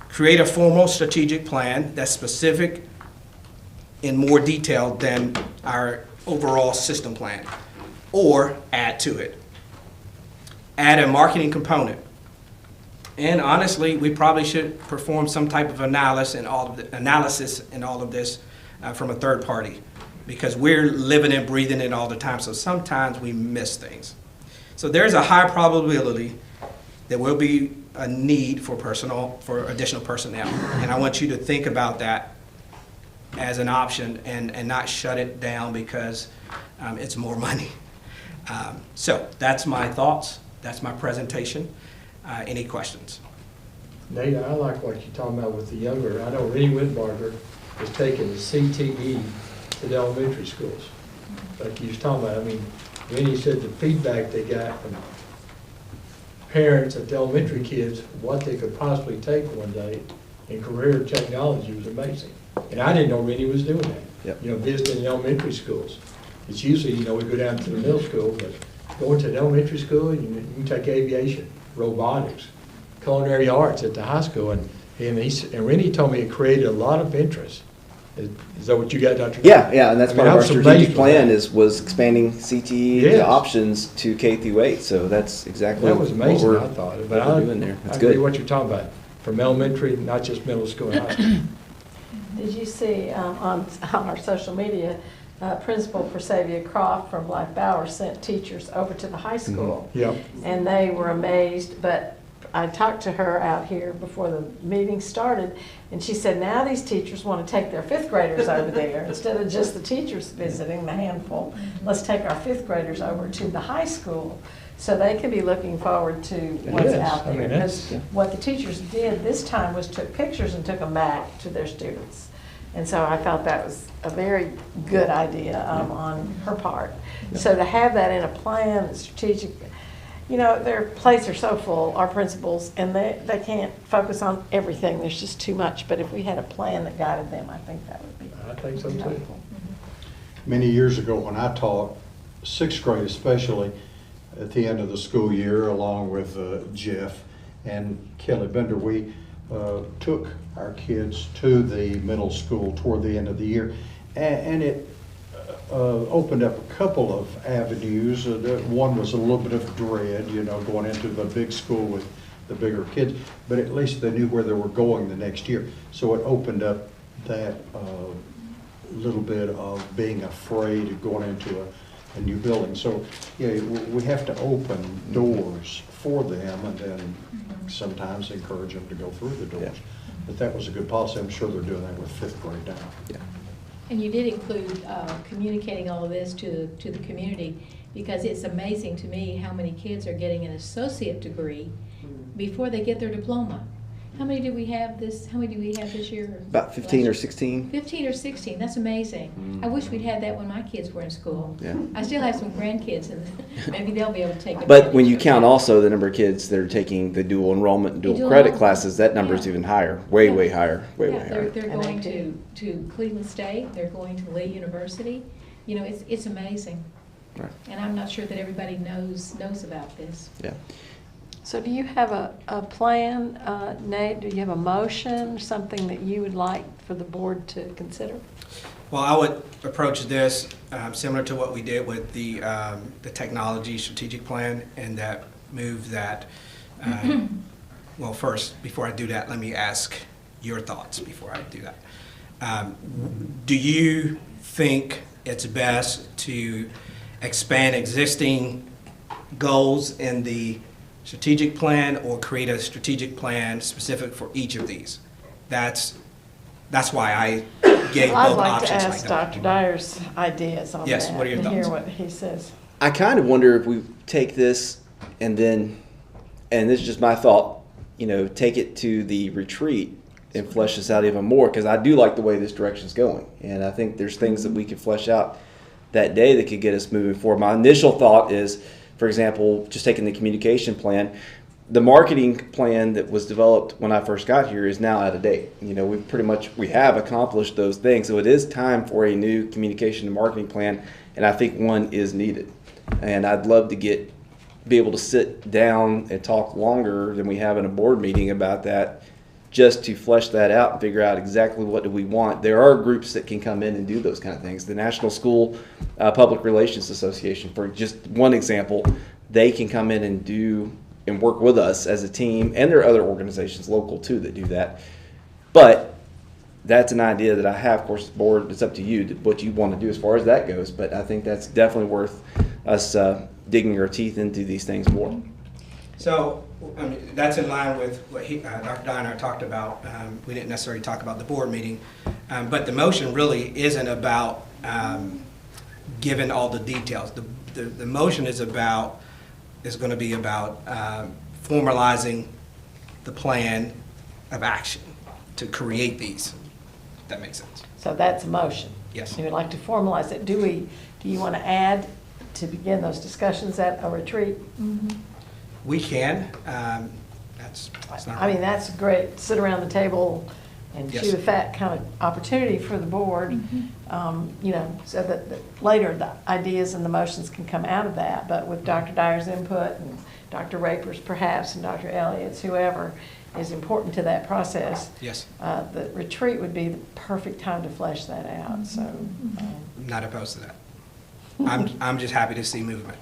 Create a formal strategic plan that's specific in more detail than our overall system plan, or add to it. Add a marketing component. And honestly, we probably should perform some type of analysis in all of this from a third party, because we're living and breathing it all the time, so sometimes we miss things. So there's a high probability there will be a need for additional personnel, and I want you to think about that as an option and not shut it down because it's more money. So that's my thoughts. That's my presentation. Any questions? Nate, I like what you're talking about with the younger. I know Rennie Whitbarger is taking the CTE to the elementary schools. Like you was talking about, I mean, Rennie said the feedback they got from parents of the elementary kids, what they could possibly take one day in career technology was amazing. And I didn't know Rennie was doing that. Yep. Visiting the elementary schools. It's usually, we go down to the middle school, but going to the elementary school, you can take aviation, robotics, culinary arts at the high school, and And Rennie told me it created a lot of interest. Is that what you got, Dr.? Yeah, and that's part of our strategic plan is was expanding CTE Yes. options to K through 8. So that's exactly That was amazing, what I thought. what But we're doing there. I That's agree good. what you're talking about, from elementary, not just middle school and high school. Did you see on our social media, Principal Persavia Croft from Black Bower sent teachers over to the high school? Yep. And they were amazed, but I talked to her out here before the meeting started, and she said now these teachers want to take their fifth graders over there. Instead of just the teachers visiting, the handful, let's take our fifth graders over to the high school so they can be looking forward to what's Yes, out I mean, there. that's- Because what the teachers did this time was took pictures and took them back to their students. And so I felt that was a very good idea on her part. So to have that in a plan, strategic, you know, their plates are so full, our principals, and they can't focus on everything. There's just too much. But if we had a plan that guided them, I think that would be I think so too. helpful. Many years ago when I taught, sixth grade especially, at the end of the school year, along with Jeff and Kelly Bender, we took our kids to the middle school toward the end of the year. And it opened up a couple of avenues. One was a little bit of dread, you know, going into the big school with the bigger kids, but at least they knew where they were going the next year. So it opened up that little bit of being afraid of going into a new building. So, yeah, we have to open doors for them and then sometimes encourage them to go through the doors. Yeah. But that was a good policy. I'm sure they're doing that with fifth grade now. Yeah. And you did include communicating all of this to the community, because it's amazing to me how many kids are getting an associate degree before they get their diploma. How many do we have this year? About 15 or 16. 15 or 16, that's amazing. I wish we'd had that when my kids were in school. Yeah. I still have some grandkids, and maybe they'll be able to take it. But when you count also the number of kids that are taking the dual enrollment and dual Dual credit enrollment. classes, that number is Yeah. even higher, way, Yeah. way higher, way Yeah, higher. they're And going they to Cleveland State, they're going to Lee University. You know, it's amazing. Right. And I'm not sure that everybody knows about this. Yeah. So do you have a plan, Nate? Do you have a motion, something that you would like for the board to consider? Well, I would approach this similar to what we did with the technology strategic plan, and that move that, well, first, before I do that, let me ask your thoughts before I do that. Do you think it's best to expand existing goals in the strategic plan or create a strategic plan specific for each of these? That's why I gave I'd both like to options like ask that. Dr. Dyer's ideas on that. Yes, what are your and hear thoughts? what he says. I kind of wonder if we take this and then, and this is just my thought, you know, take it to the retreat and flesh this out even more, because I do like the way this direction's going. And I think there's things that we could flesh out that day that could get us moving forward. My initial thought is, for example, just taking the communication plan, the marketing plan that was developed when I first got here is now out of date. You know, we have accomplished those things. So it is time for a new communication and marketing plan, and I think one is needed. And I'd love to be able to sit down and talk longer than we have in a board meeting about that, just to flesh that out and figure out exactly what do we want. There are groups that can come in and do those kind of things. The National School Public Relations Association, for just one example, they can come in and do and work with us as a team, and there are other organizations local too that do that. But that's an idea that I have. Of course, the board, it's up to you what you want to do as far as that goes, but I think that's definitely worth us digging our teeth into these things more. So, I mean, that's in line with what Dr. Dye and I talked about. We didn't necessarily talk about the board meeting, but the motion really isn't about giving all the details. The motion is going to be about formalizing the plan of action to create these. If that makes sense. So that's a motion. Yes. You would like to formalize it. Do you want to add to begin those discussions at a retreat? We can. That's not. I mean, that's great. Sit around the table and Yes. chew the fat kind of opportunity for the board, you know, so that later the ideas and the motions can come out of that. But with Dr. Dyer's input and Dr. Raper's perhaps and Dr. Elliott's, whoever, is important to that process. Yes. The retreat would be the perfect time to flesh that out, so. Not opposed to that. I'm just happy to see movement.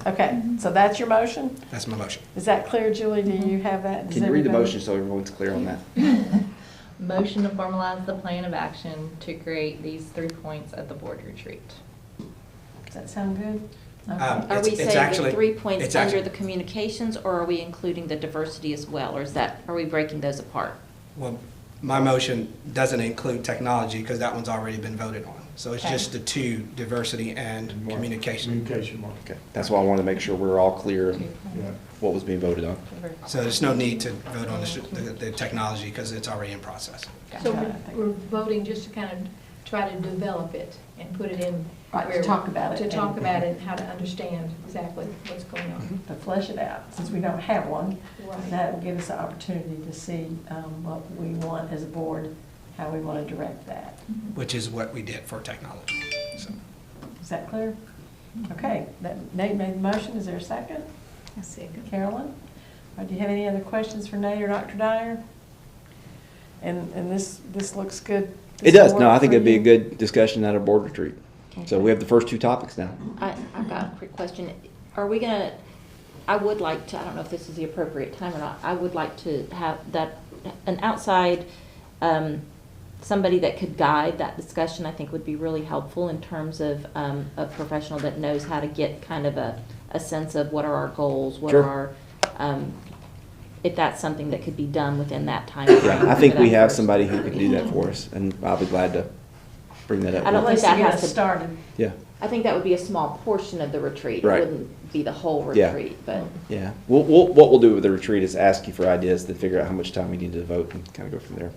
Okay, so that's your motion? That's my motion. Is that clear, Julie? Do you have that? Can you read the motion so everyone's clear on that? Motion to formalize the plan of action to create these 3 points at the board retreat. Does that sound good? Okay. Are we saying actually- the 3 points it's under actually- the communications, or are we including the diversity as well, or are we breaking those apart? Well, my motion doesn't include technology because that one's already been voted on. So it's Okay. just the two, diversity and communication. Communication mark. Okay, that's why I wanted to make sure we're all clear on Yeah. what was being voted on. So there's no need to vote on the technology because it's already in process. So we're voting just to kind of try to develop it and put it in. Right, to where- talk about it To and- talk about it and how to understand exactly what's going on. To flesh it out, since we don't have one. Right. That will give us the opportunity to see what we want as a board, how we want to direct that. Which is what we did for technology. So. Is that clear? Okay, Nate made the motion, is there a second? A second. Carolyn? Do you have any other questions for Nate or Dr. Dyer? And this looks good? It does. This No, I work think for it'd be a you? good discussion at a board retreat. So we have the first two topics now. I've got a quick question. Are we gonna, I would like to, I don't know if this is the appropriate time or not, I would like to have an outside, somebody that could guide that discussion, I think would be really helpful in terms of a professional that knows how to get kind of a sense of what are our goals, what Sure. are our, if that's something that could be done within that time frame. Yeah, I think for we that have first. somebody who can do that for us, and I'll be glad to bring that up. I don't think Let's that get has us to. started. Yeah, I think that would be a small portion of the retreat. Right. It wouldn't be the whole Yeah. retreat, but. yeah. What we'll do with the retreat is ask you for ideas, then figure out how much time we need to vote and kind of go from there.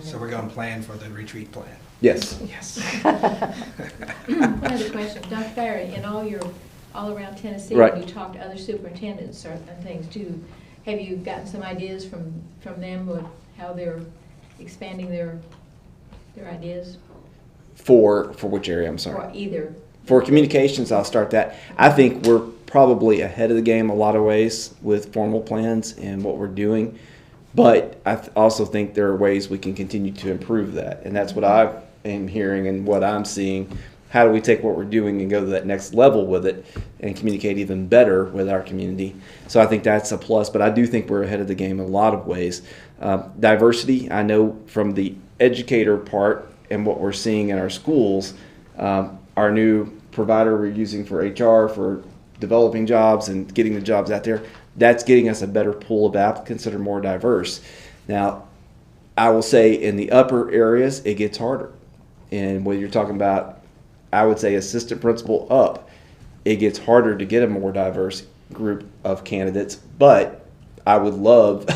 So we're going to plan for the retreat plan. Yes. Yes. One other question, Dr. Barry, in all around Tennessee, Right. when you talk to other superintendents and things too, have you gotten some ideas from them with how they're expanding their ideas? For which area, I'm sorry? Or either? For communications, I'll start that. I think we're probably ahead of the game a lot of ways with formal plans and what we're doing. But I also think there are ways we can continue to improve that. And that's what I am hearing and what I'm seeing. How do we take what we're doing and go to that next level with it and communicate even better with our community? So I think that's a plus. But I do think we're ahead of the game in a lot of ways. Diversity, I know from the educator part and what we're seeing in our schools, our new provider we're using for HR, for developing jobs and getting the jobs out there, that's getting us a better pool of applicants that are more diverse. Now, I will say in the upper areas, it gets harder. And when you're talking about, I would say assistant principal up, it gets harder to get a more diverse group of candidates. But I would love,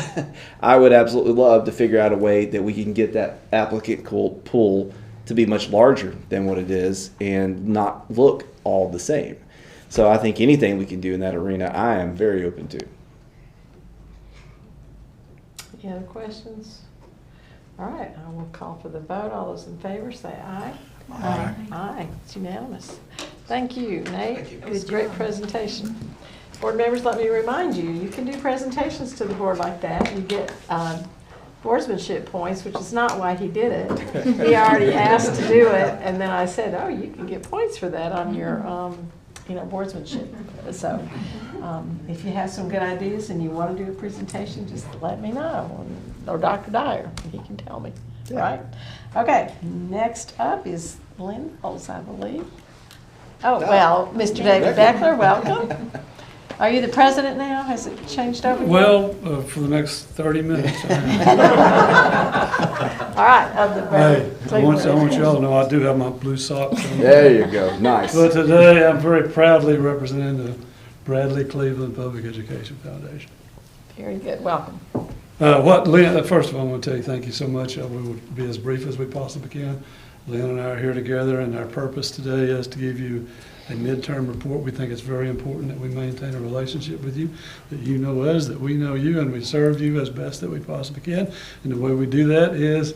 I would absolutely love to figure out a way that we can get that applicant pool to be much larger than what it is and not look all the same. So I think anything we can do in that arena, I am very open to. Any other questions? All right, I will call for the vote. All those in favor, say aye. Aye. Aye, it's unanimous. Thank you, Nate. Thank you. It was a great presentation. Board members, let me remind you, you can do presentations to the board like that. You get boardsmanship points, which is not why he did it. He already asked to do it, and then I said, oh, you can get points for that on your boardsmanship. So if you have some good ideas and you want to do a presentation, just let me know, or Dr. Dyer, he can tell me, right? Okay, next up is Lynn Holtz, I believe. Oh, well, Mr. David Beckler, welcome. Are you the president now? Has it changed over? Well, for the next 30 minutes. All right, of the Hey, I want y'all to know I do have my blue socks on. There you go, nice. But today I'm very proudly representing the Bradley Cleveland Public Education Foundation. Very good, welcome. Lynn, first of all, I want to tell you thank you so much. We will be as brief as we possibly can. Lynn and I are here together, and our purpose today is to give you a midterm report. We think it's very important that we maintain a relationship with you, that you know us, that we know you, and we serve you as best that we possibly can. And the way we do that is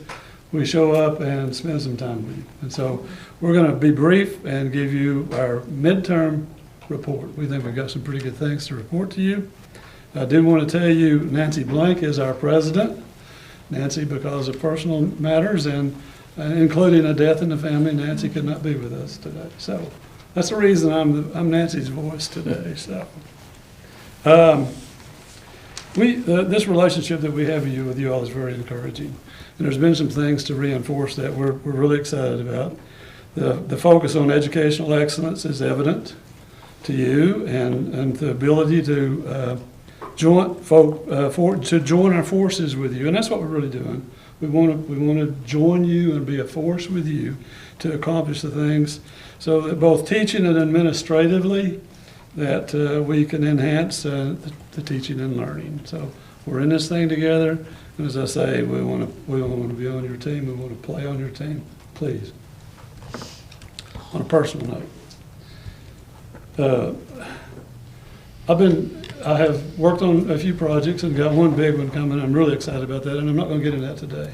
we show up and spend some time with you. And so we're going to be brief and give you our midterm report. We think we've got some pretty good things to report to you. I do want to tell you, Nancy Blank is our president. Nancy, because of personal matters and including a death in the family, Nancy could not be with us today. So that's the reason I'm Nancy's voice today. So this relationship that we have with you all is very encouraging. And there's been some things to reinforce that we're really excited about. The focus on educational excellence is evident to you, and the ability to join our forces with you, and that's what we're really doing. We want to join you and be a force with you to accomplish the things, so that both teaching and administratively, that we can enhance the teaching and learning. So we're in this thing together, and as I say, we want to be on your team. We want to play on your team. Please. On a personal note, I have worked on a few projects and got one big one coming. I'm really excited about that, and I'm not going to get into that today.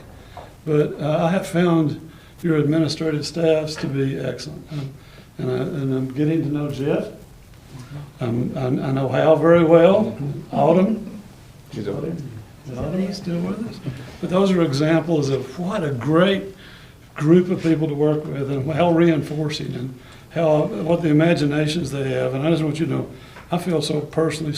But I have found your administrative staffs to be excellent, and I'm getting to know Jeff. I know Hal very well. Autumn. Autumn is still with us. But those are examples of what a great group of people to work with, and how reinforcing, and what the imaginations they have. And I just want you to know, I feel so personally,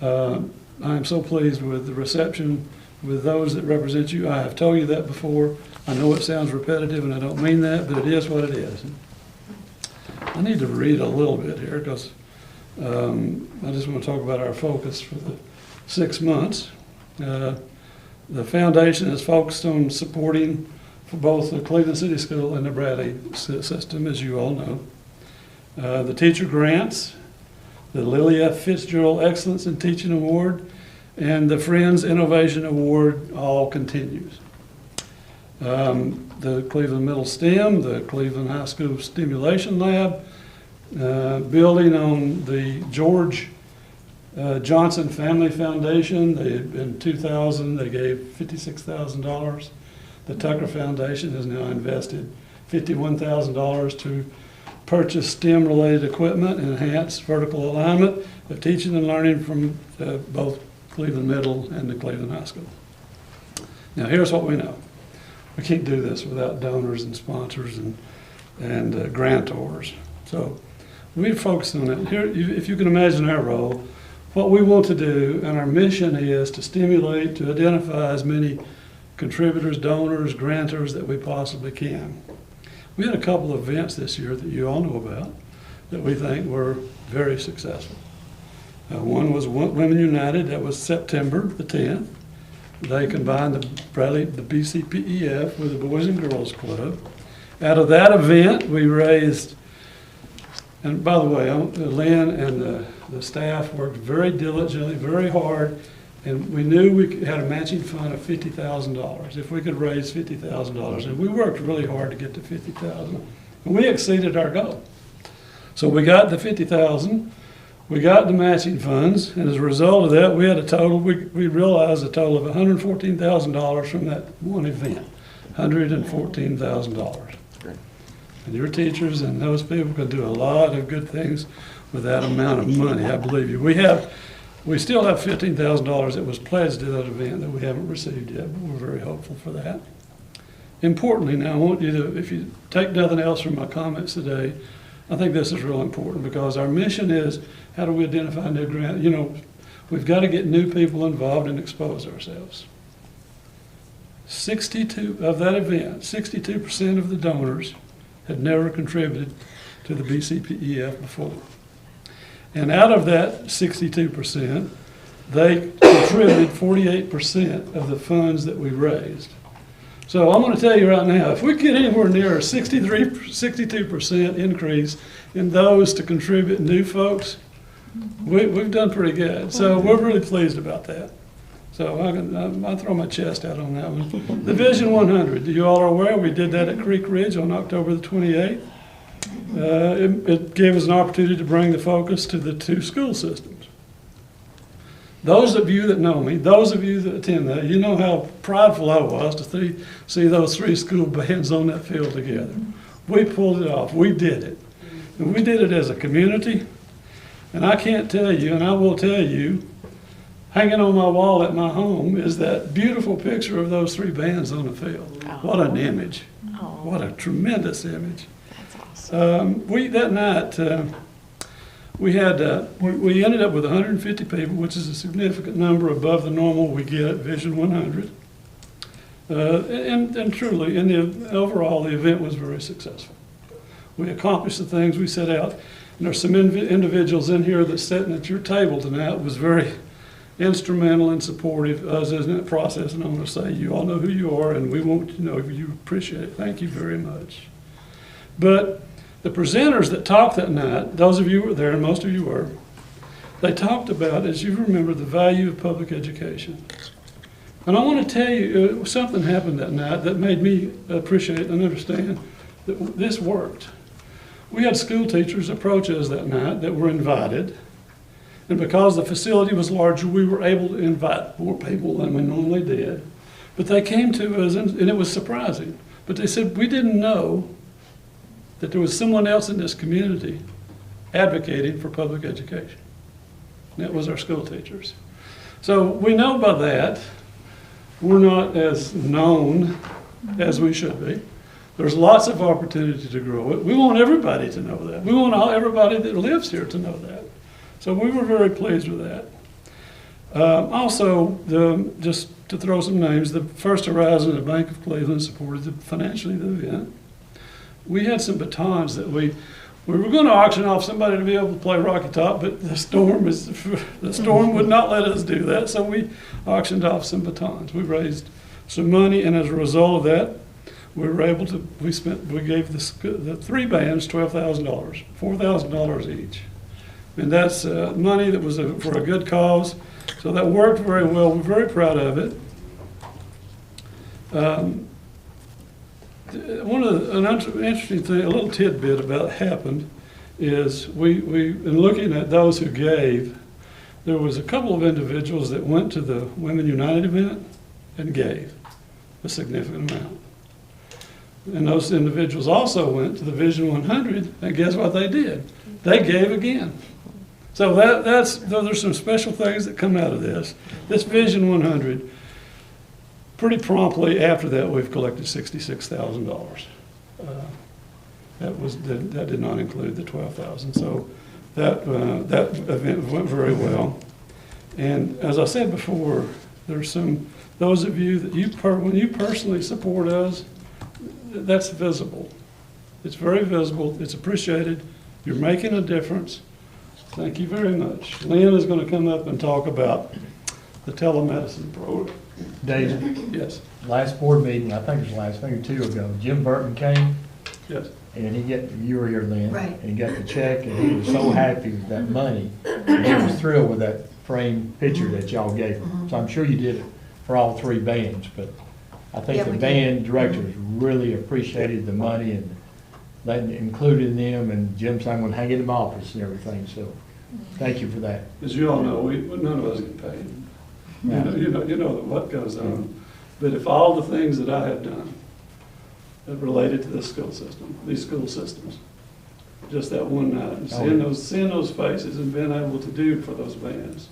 I am so pleased with the reception with those that represent you. I have told you that before. I know it sounds repetitive, and I don't mean that, but it is what it is. I need to read a little bit here, because I just want to talk about our focus for the 6 months. The foundation is focused on supporting for both the Cleveland City School and the Bradley system, as you all know. The teacher grants, the Lily F. Fitzgerald Excellence in Teaching Award, and the Friends Innovation Award all continues. The Cleveland Middle STEM, the Cleveland High School Stimulation Lab, building on the George Johnson Family Foundation. In 2000, they gave $56,000. The Tucker Foundation has now invested $51,000 to purchase STEM-related equipment and enhance vertical alignment of teaching and learning from both Cleveland Middle and the Cleveland High School. Now, here's what we know. We can't do this without donors and sponsors and grantors. So we're focused on that. Here, if you can imagine our role, what we want to do, and our mission is to stimulate, to identify as many contributors, donors, grantors that we possibly can. We had a couple of events this year that you all know about that we think were very successful. One was Women United. That was September the 10th. They combined the BCPEF with the Boys and Girls Club. Out of that event, we raised, and by the way, Lynn and the staff worked very diligently, very hard, and we knew we had a matching fund of $50,000, if we could raise $50,000. And we worked really hard to get to $50,000. And we exceeded our goal. So we got the $50,000, we got the matching funds, and as a result of that, we had a total, we realized a total of $114,000 from that one event, $114,000. And your teachers and those people can do a lot of good things with that amount of money, I believe you. We still have $15,000 that was pledged to that event that we haven't received yet, but we're very hopeful for that. Importantly, now I want you to, if you take nothing else from my comments today, I think this is real important, because our mission is, how do we identify new grant? You know, we've got to get new people involved and expose ourselves. 62 of that event, 62% of the donors had never contributed to the BCPEF before. And out of that 62%, they contributed 48% of the funds that we raised. So I'm going to tell you right now, if we get anywhere near a 62% increase in those to contribute new folks, we've done pretty good. So we're really pleased about that. So I'll throw my chest out on that one. The Vision 100, you all are aware, we did that at Creek Ridge on October the 28th. It gave us an opportunity to bring the focus to the two school systems. Those of you that know me, those of you that attend that, you know how prideful I was to see those three school bands on that field together. We pulled it off. We did it. And we did it as a community. And I can't tell you, and I will tell you, hanging on my wall at my home is that beautiful picture of those 3 bands on the field. What an image. What a tremendous image. That's awesome. That night, we ended up with 150 people, which is a significant number above the normal we get at Vision 100. And truly, overall, the event was very successful. We accomplished the things we set out. And there's some individuals in here that's sitting at your table tonight was very instrumental and supportive of us in that process. And I want to say, you all know who you are, and we want to know if you appreciate it. Thank you very much. But the presenters that talked that night, those of you who were there, and most of you were, they talked about, as you remember, the value of public education. And I want to tell you, something happened that night that made me appreciate and understand that this worked. We had school teachers approach us that night that were invited. And because the facility was larger, we were able to invite more people than we normally did. But they came to us, and it was surprising. But they said, we didn't know that there was someone else in this community advocating for public education. And that was our school teachers. So we know by that, we're not as known as we should be. There's lots of opportunity to grow it. We want everybody to know that. We want everybody that lives here to know that. So we were very pleased with that. Also, just to throw some names, the First Horizon and the Bank of Cleveland supported financially the event. We had some batons that we were going to auction off somebody to be able to play Rocky Top, but the storm would not let us do that, so we auctioned off some batons. We raised some money, and as a result of that, we were able to. We gave the 3 bands $12,000, $4,000 each. And that's money that was for a good cause. So that worked very well. We're very proud of it. An interesting thing, a little tidbit about happened is in looking at those who gave, there was a couple of individuals that went to the Women United event and gave a significant amount. And those individuals also went to the Vision 100, and guess what they did? They gave again. So there's some special things that come out of this. This Vision 100, pretty promptly after that, we've collected $66,000. That did not include the $12,000. So that event went very well. And as I said before, there's those of you that when you personally support us, that's visible. It's very visible. It's appreciated. You're making a difference. Thank you very much. Lynn is going to come up and talk about the telemedicine program. David? Yes. Last board meeting, I think it was last week or 2 ago, Jim Burton came. Yes. And you were here, Lynn. Right. And he got the check, and he was so happy with that money. And he was thrilled with that framed picture that y'all gave him. So I'm sure you did it for all 3 bands, but I think the band directors really appreciated the money and that included them, and Jim's saying we'll hang it in my office and everything, so thank you for that. As you all know, none of us get paid. You know what goes on. But if all the things that I have done that related to this school system, these school systems, just that one night, and seeing those faces and being able to do for those bands,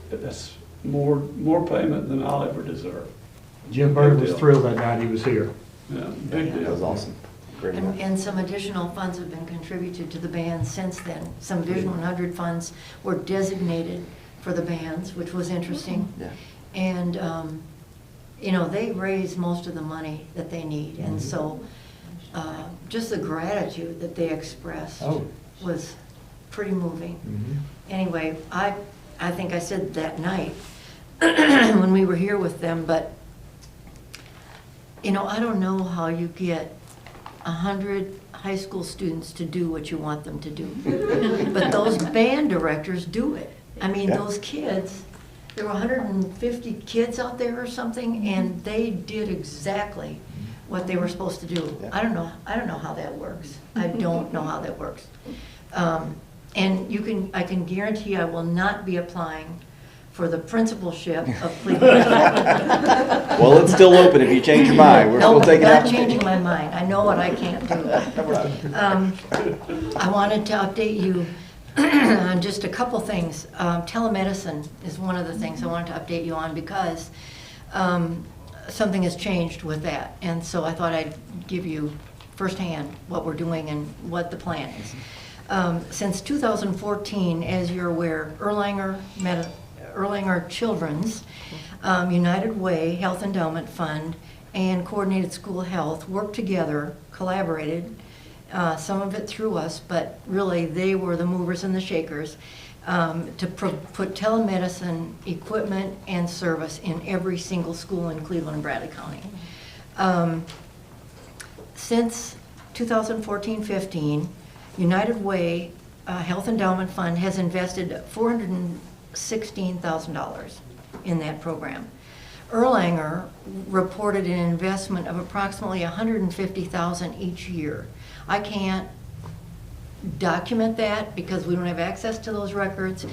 that's more payment than I'll ever deserve. Jim Bird was thrilled that night he was here. Yeah, big deal. That was awesome. Great. And some additional funds have been contributed to the bands since then. Some Vision 100 funds were designated for the bands, which was interesting. Yeah. And, they raise most of the money that they need. And so just the gratitude that they expressed was pretty moving. Anyway, I think I said that night when we were here with them, but, I don't know how you get 100 high school students to do what you want them to do. But those band directors do it. I mean, those kids, there were 150 kids out there or something, and they did exactly what they were supposed to do. I don't know how that works. I don't know how that works. And I can guarantee I will not be applying for the principalship of Cleveland. Well, it's still open if you change your mind. We're still taking not changing my mind. I know what I can't do. I wanted to update you. Just a couple things. Telemedicine is one of the things I wanted to update you on because something has changed with that. And so I thought I'd give you firsthand what we're doing and what the plan is. Since 2014, as you're aware, Erlanger Children's, United Way Health Endowment Fund, and Coordinated School Health worked together, collaborated, some of it through us, but really they were the movers and the shakers, to put telemedicine equipment and service in every single school in Cleveland and Bradley County. Since 2014-15, United Way Health Endowment Fund has invested $416,000 in that program. Erlanger reported an investment of approximately $150,000 each year. I can't document that because we don't have access to those records,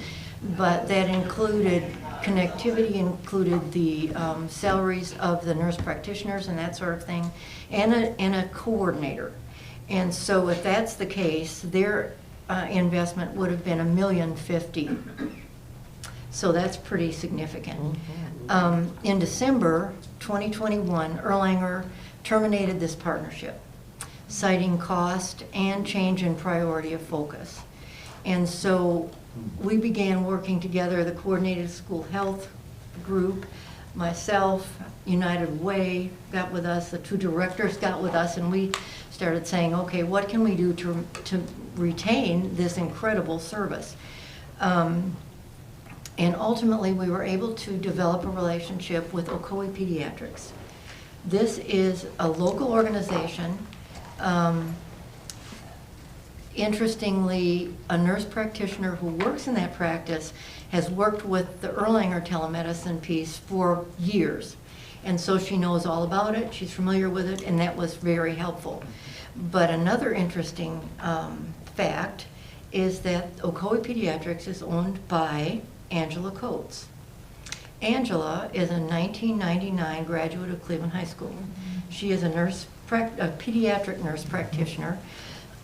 but that included connectivity, included the salaries of the nurse practitioners and that sort of thing, and a coordinator. And so if that's the case, their investment would have been $1,050,000. So that's pretty significant. In December 2021, Erlanger terminated this partnership, citing cost and change in priority of focus. And so we began working together, the Coordinated School Health Group, myself, United Way got with us, the two directors got with us, and we started saying, okay, what can we do to retain this incredible service? And ultimately, we were able to develop a relationship with Ocoee Pediatrics. This is a local organization. Interestingly, a nurse practitioner who works in that practice has worked with the Erlanger telemedicine piece for years. And so she knows all about it, she's familiar with it, and that was very helpful. But another interesting fact is that Ocoee Pediatrics is owned by Angela Coates. Angela is a 1999 graduate of Cleveland High School. She is a pediatric nurse practitioner.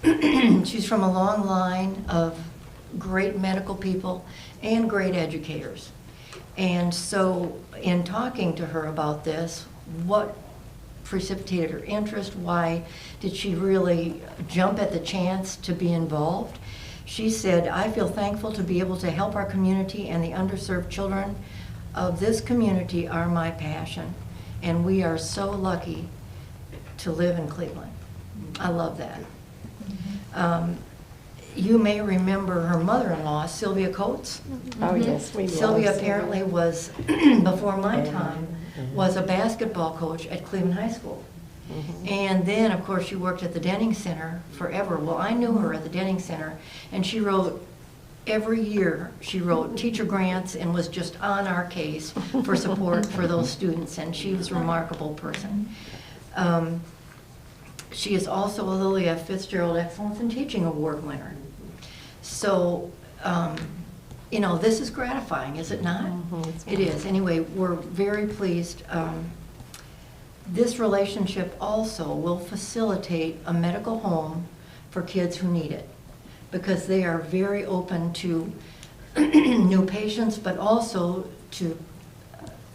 She's from a long line of great medical people and great educators. And so in talking to her about this, what precipitated her interest, why did she really jump at the chance to be involved? She said, I feel thankful to be able to help our community, and the underserved children of this community are my passion. And we are so lucky to live in Cleveland. I love that. You may remember her mother-in-law, Sylvia Coates. Oh, yes, we Sylvia love apparently was, before my time, was a basketball coach at Cleveland High School. And then, of course, she worked at the Denning Center forever. Well, I knew her at the Denning Center, and she wrote, every year, she wrote teacher grants and was just on our case for support for those students, and she was a remarkable person. She is also a Lily F. Fitzgerald Excellence in Teaching Award winner. So, you know, this is gratifying, is it not? It is. Anyway, we're very pleased. This relationship also will facilitate a medical home for kids who need it, because they are very open to new patients, but also to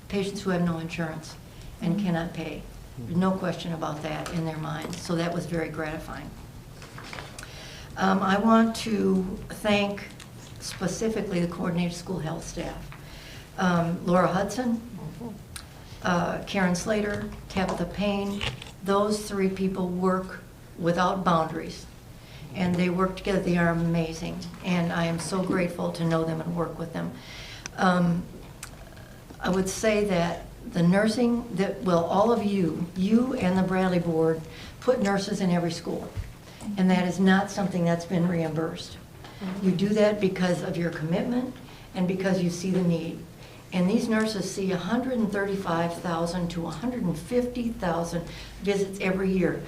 patients who have no insurance and cannot pay. There's no question about that in their minds, so that was very gratifying. I want to thank specifically the Coordinated School Health staff. Laura Hudson, Karen Slater, Tabitha Payne, those three people work without boundaries, and they work together. They are amazing, and I am so grateful to know them and work with them. I would say that the nursing, all of you and the Bradley Board put nurses in every school, and that is not something that's been reimbursed. You do that because of your commitment and because you see the need. And these nurses see 135,000 to 150,000 visits every year.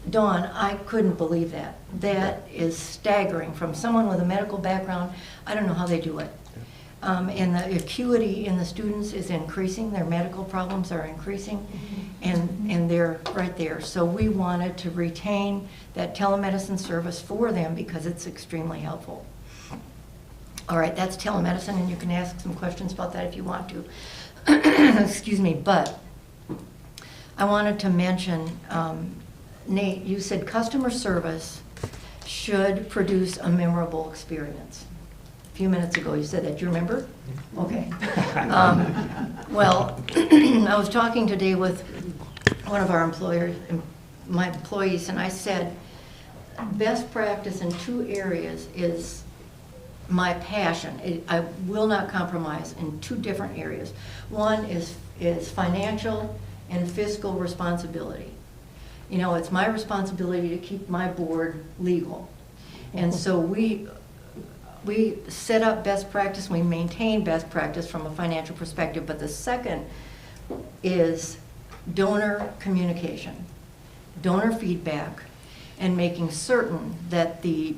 Dawn, I couldn't believe that. That is staggering. From someone with a medical background, I don't know how they do it. And the acuity in the students is increasing. Their medical problems are increasing, and they're right there. So we wanted to retain that telemedicine service for them because it's extremely helpful. All right, that's telemedicine, and you can ask some questions about that if you want to. Excuse me, but I wanted to mention, Nate, you said customer service should produce a memorable experience. A few minutes ago you said that. Do you remember? Okay. Well, I was talking today with one of our my employees, and I said, best practice in 2 areas is my passion. I will not compromise in 2 different areas. One is financial and fiscal responsibility. You know, it's my responsibility to keep my board legal. And so we set up best practice, we maintain best practice from a financial perspective, but the second is donor communication, donor feedback, and making certain that the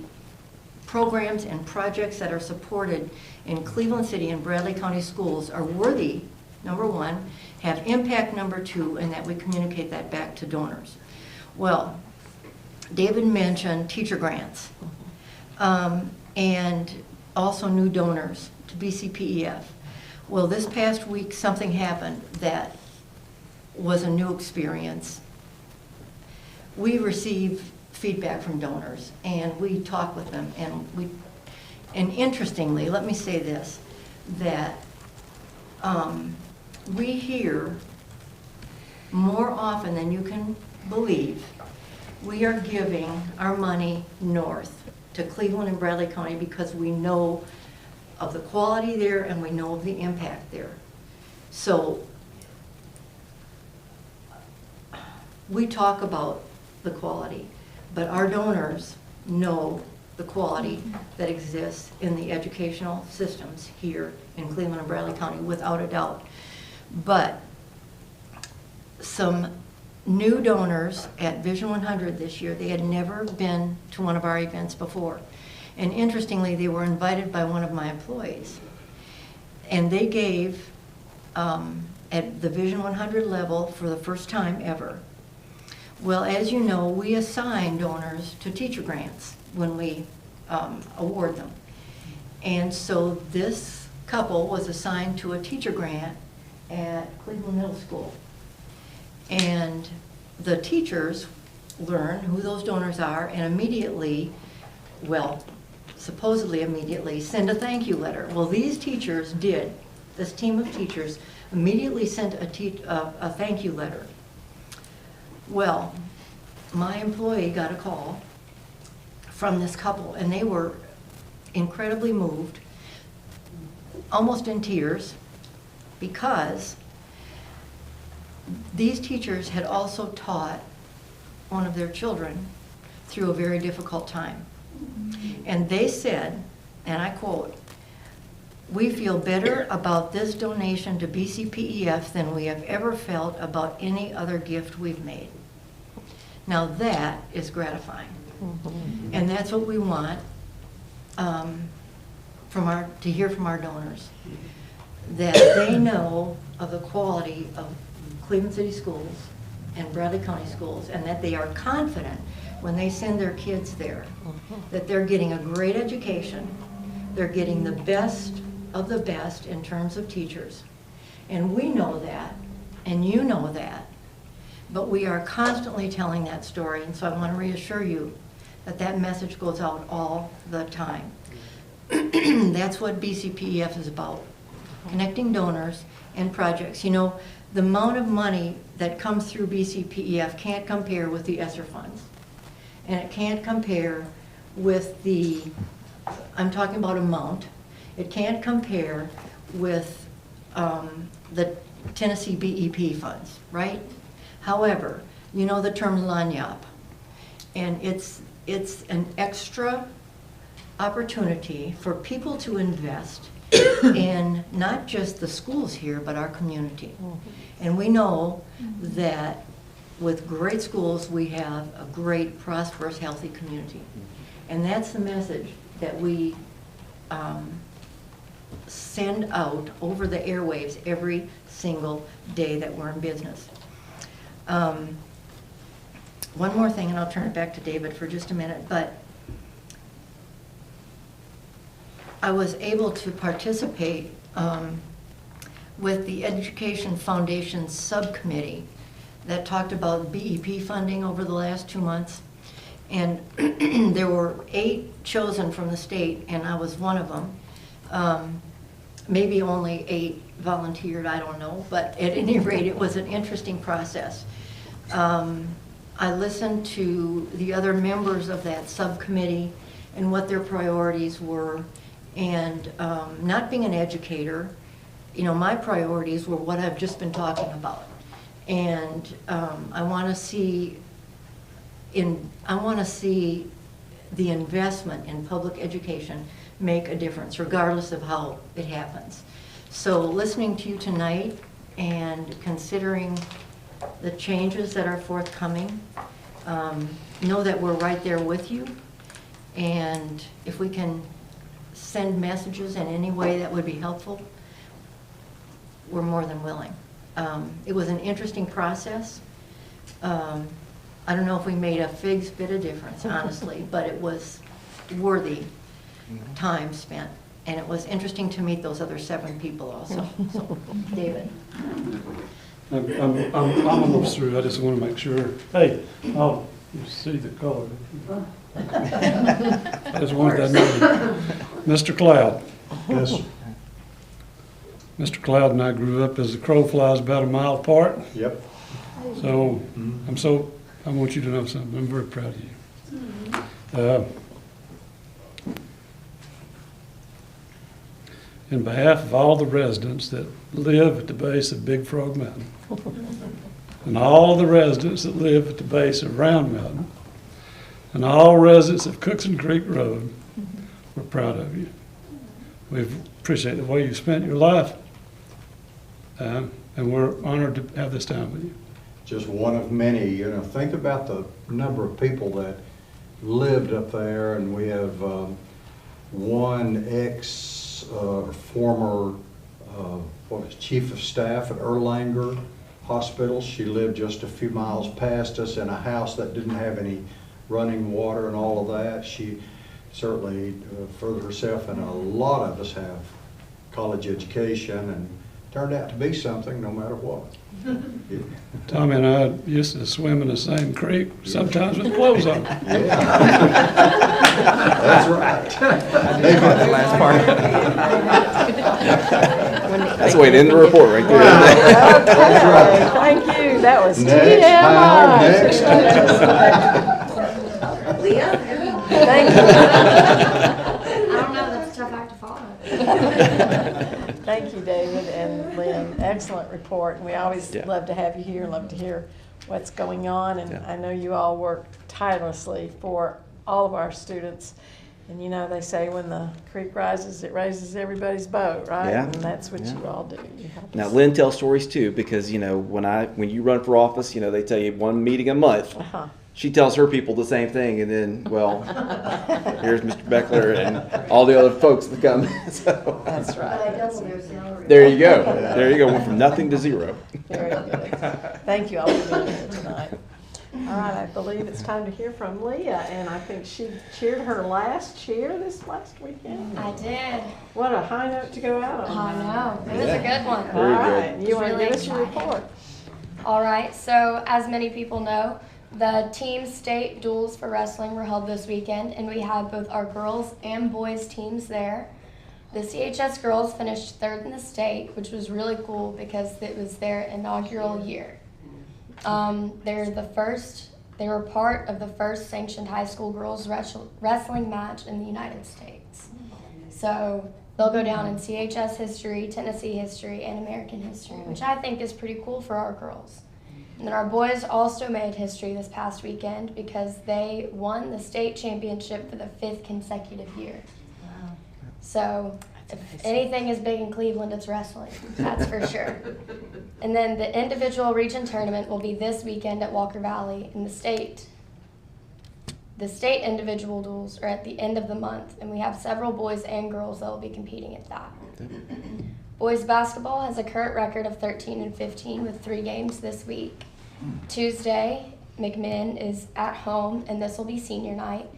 programs and projects that are supported in Cleveland City and Bradley County schools are worthy, number 1, have impact, number 2, and that we communicate that back to donors. Well, David mentioned teacher grants and also new donors to BCPEF. Well, this past week something happened that was a new experience. We receive feedback from donors and we talk with them, and interestingly, let me say this, that we hear more often than you can believe, we are giving our money north to Cleveland and Bradley County because we know of the quality there and we know of the impact there. So we talk about the quality, but our donors know the quality that exists in the educational systems here in Cleveland and Bradley County, without a doubt. But some new donors at Vision 100 this year, they had never been to one of our events before. And interestingly, they were invited by one of my employees. And they gave, at the Vision 100 level for the first time ever. Well, as you know, we assign donors to teacher grants when we award them. And so this couple was assigned to a teacher grant at Cleveland Middle School. And the teachers learn who those donors are and immediately, well, supposedly immediately, send a thank you letter. Well, these teachers did. This team of teachers immediately sent a thank you letter. Well, my employee got a call from this couple, and they were incredibly moved, almost in tears, because these teachers had also taught one of their children through a very difficult time. And they said, and I quote, "We feel better about this donation to BCPEF than we have ever felt about any other gift we've made." Now that is gratifying. And that's what we want to hear from our donors, that they know of the quality of Cleveland City schools and Bradley County schools, and that they are confident when they send their kids there that they're getting a great education, they're getting the best of the best in terms of teachers. And we know that, and you know that, but we are constantly telling that story, and so I want to reassure you that that message goes out all the time. That's what BCPEF is about, connecting donors and projects. You know, the amount of money that comes through BCPEF can't compare with the ESSER funds. And it can't compare with the, I'm talking about amount, it can't compare with the Tennessee BEP funds, right? However, you know the term lagniappe, and it's an extra opportunity for people to invest in not just the schools here, but our community. And we know that with great schools, we have a great, prosperous, healthy community. And that's the message that we send out over the airwaves every single day that we're in business. One more thing, and I'll turn it back to David for just a minute, but I was able to participate with the Education Foundation subcommittee that talked about BEP funding over the last 2 months. And there were 8 chosen from the state, and I was one of them. Maybe only 8 volunteered, I don't know, but at any rate, it was an interesting process. I listened to the other members of that subcommittee and what their priorities were, and not being an educator, my priorities were what I've just been talking about. And I want to see the investment in public education make a difference, regardless of how it happens. So listening to you tonight and considering the changes that are forthcoming, know that we're right there with you. And if we can send messages in any way that would be helpful, we're more than willing. It was an interesting process. I don't know if we made a fig's bit of difference, honestly, but it was worthy time spent. And it was interesting to meet those other 7 people also. So, David. I'm almost through. I just want to make sure. Hey, oh, you see the color. I just wanted that noted. Mr. Cloud. Yes. Mr. Cloud and I grew up as the crow flies about a mile apart. Yep. So I want you to know something. I'm very proud of you. In behalf of all the residents that live at the base of Big Frog Mountain, and all the residents that live at the base of Round Mountain, and all residents of Cookson Creek Road, we're proud of you. We appreciate the way you spent your life, and we're honored to have this time with you. Just one of many. Think about the number of people that lived up there, and we have one former chief of staff at Erlanger Hospital. She lived just a few miles past us in a house that didn't have any running water and all of that. She certainly furthered herself, and a lot of us have college education and turned out to be something no matter what. Yeah. Tommy and I used to swim in the same creek, sometimes with clothes on. Yeah. That's right. They caught the last part. That's the way to end the report right there. That's right. Thank you. That was Next, Howard, next. Leah? Thank you. I don't know, that's a tough act to follow. Thank you, David and Lynn. Excellent report. And we always love to have you here, love to hear what's going on. And I know you all work tirelessly for all of our students. And they say when the creek rises, it raises everybody's boat, right? Yeah. And that's what you all do. You help Now, us. Lynn tells stories too, because when you run for office, they tell you one meeting a month. She tells her people the same thing, and then, here's Mr. Beckler and all the other folks that come. So. That's right. There you go. There you go. Went from nothing to 0. Very good. Thank you all for being here tonight. All right, I believe it's time to hear from Leah, and I think she cheered her last cheer this last weekend. I did. What a high note to go out on. I know. It was a good one. All right, you want to Really give us your exciting. report? All right, so as many people know, the team state duels for wrestling were held this weekend, and we had both our girls and boys teams there. The CHS girls finished 3rd in the state, which was really cool because it was their inaugural year. They were part of the first sanctioned high school girls wrestling match in the United States. So they'll go down in CHS history, Tennessee history, and American history, which I think is pretty cool for our girls. And then our boys also made history this past weekend because they won the state championship for the 5th consecutive year. Wow. So if anything is big in Cleveland, it's wrestling. That's for sure. And then the individual region tournament will be this weekend at Walker Valley, and the state individual duels are at the end of the month, and we have several boys and girls that will be competing at that. Boys basketball has a current record of 13-15 with 3 games this week. Tuesday, McMinn is at home, and this will be senior night.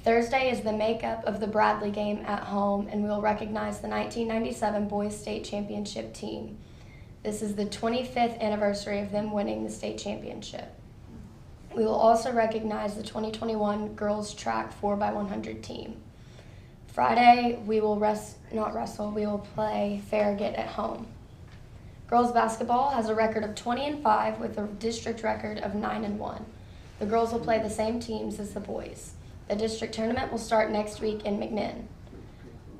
Thursday is the makeup of the Bradley game at home, and we will recognize the 1997 Boys State Championship team. This is the 25th anniversary of them winning the state championship. We will also recognize the 2021 Girls Track 4x100 team. Friday, we will we will play Farragut at home. Girls basketball has a record of 20-5 with a district record of 9-1. The girls will play the same teams as the boys. The district tournament will start next week in McMinn.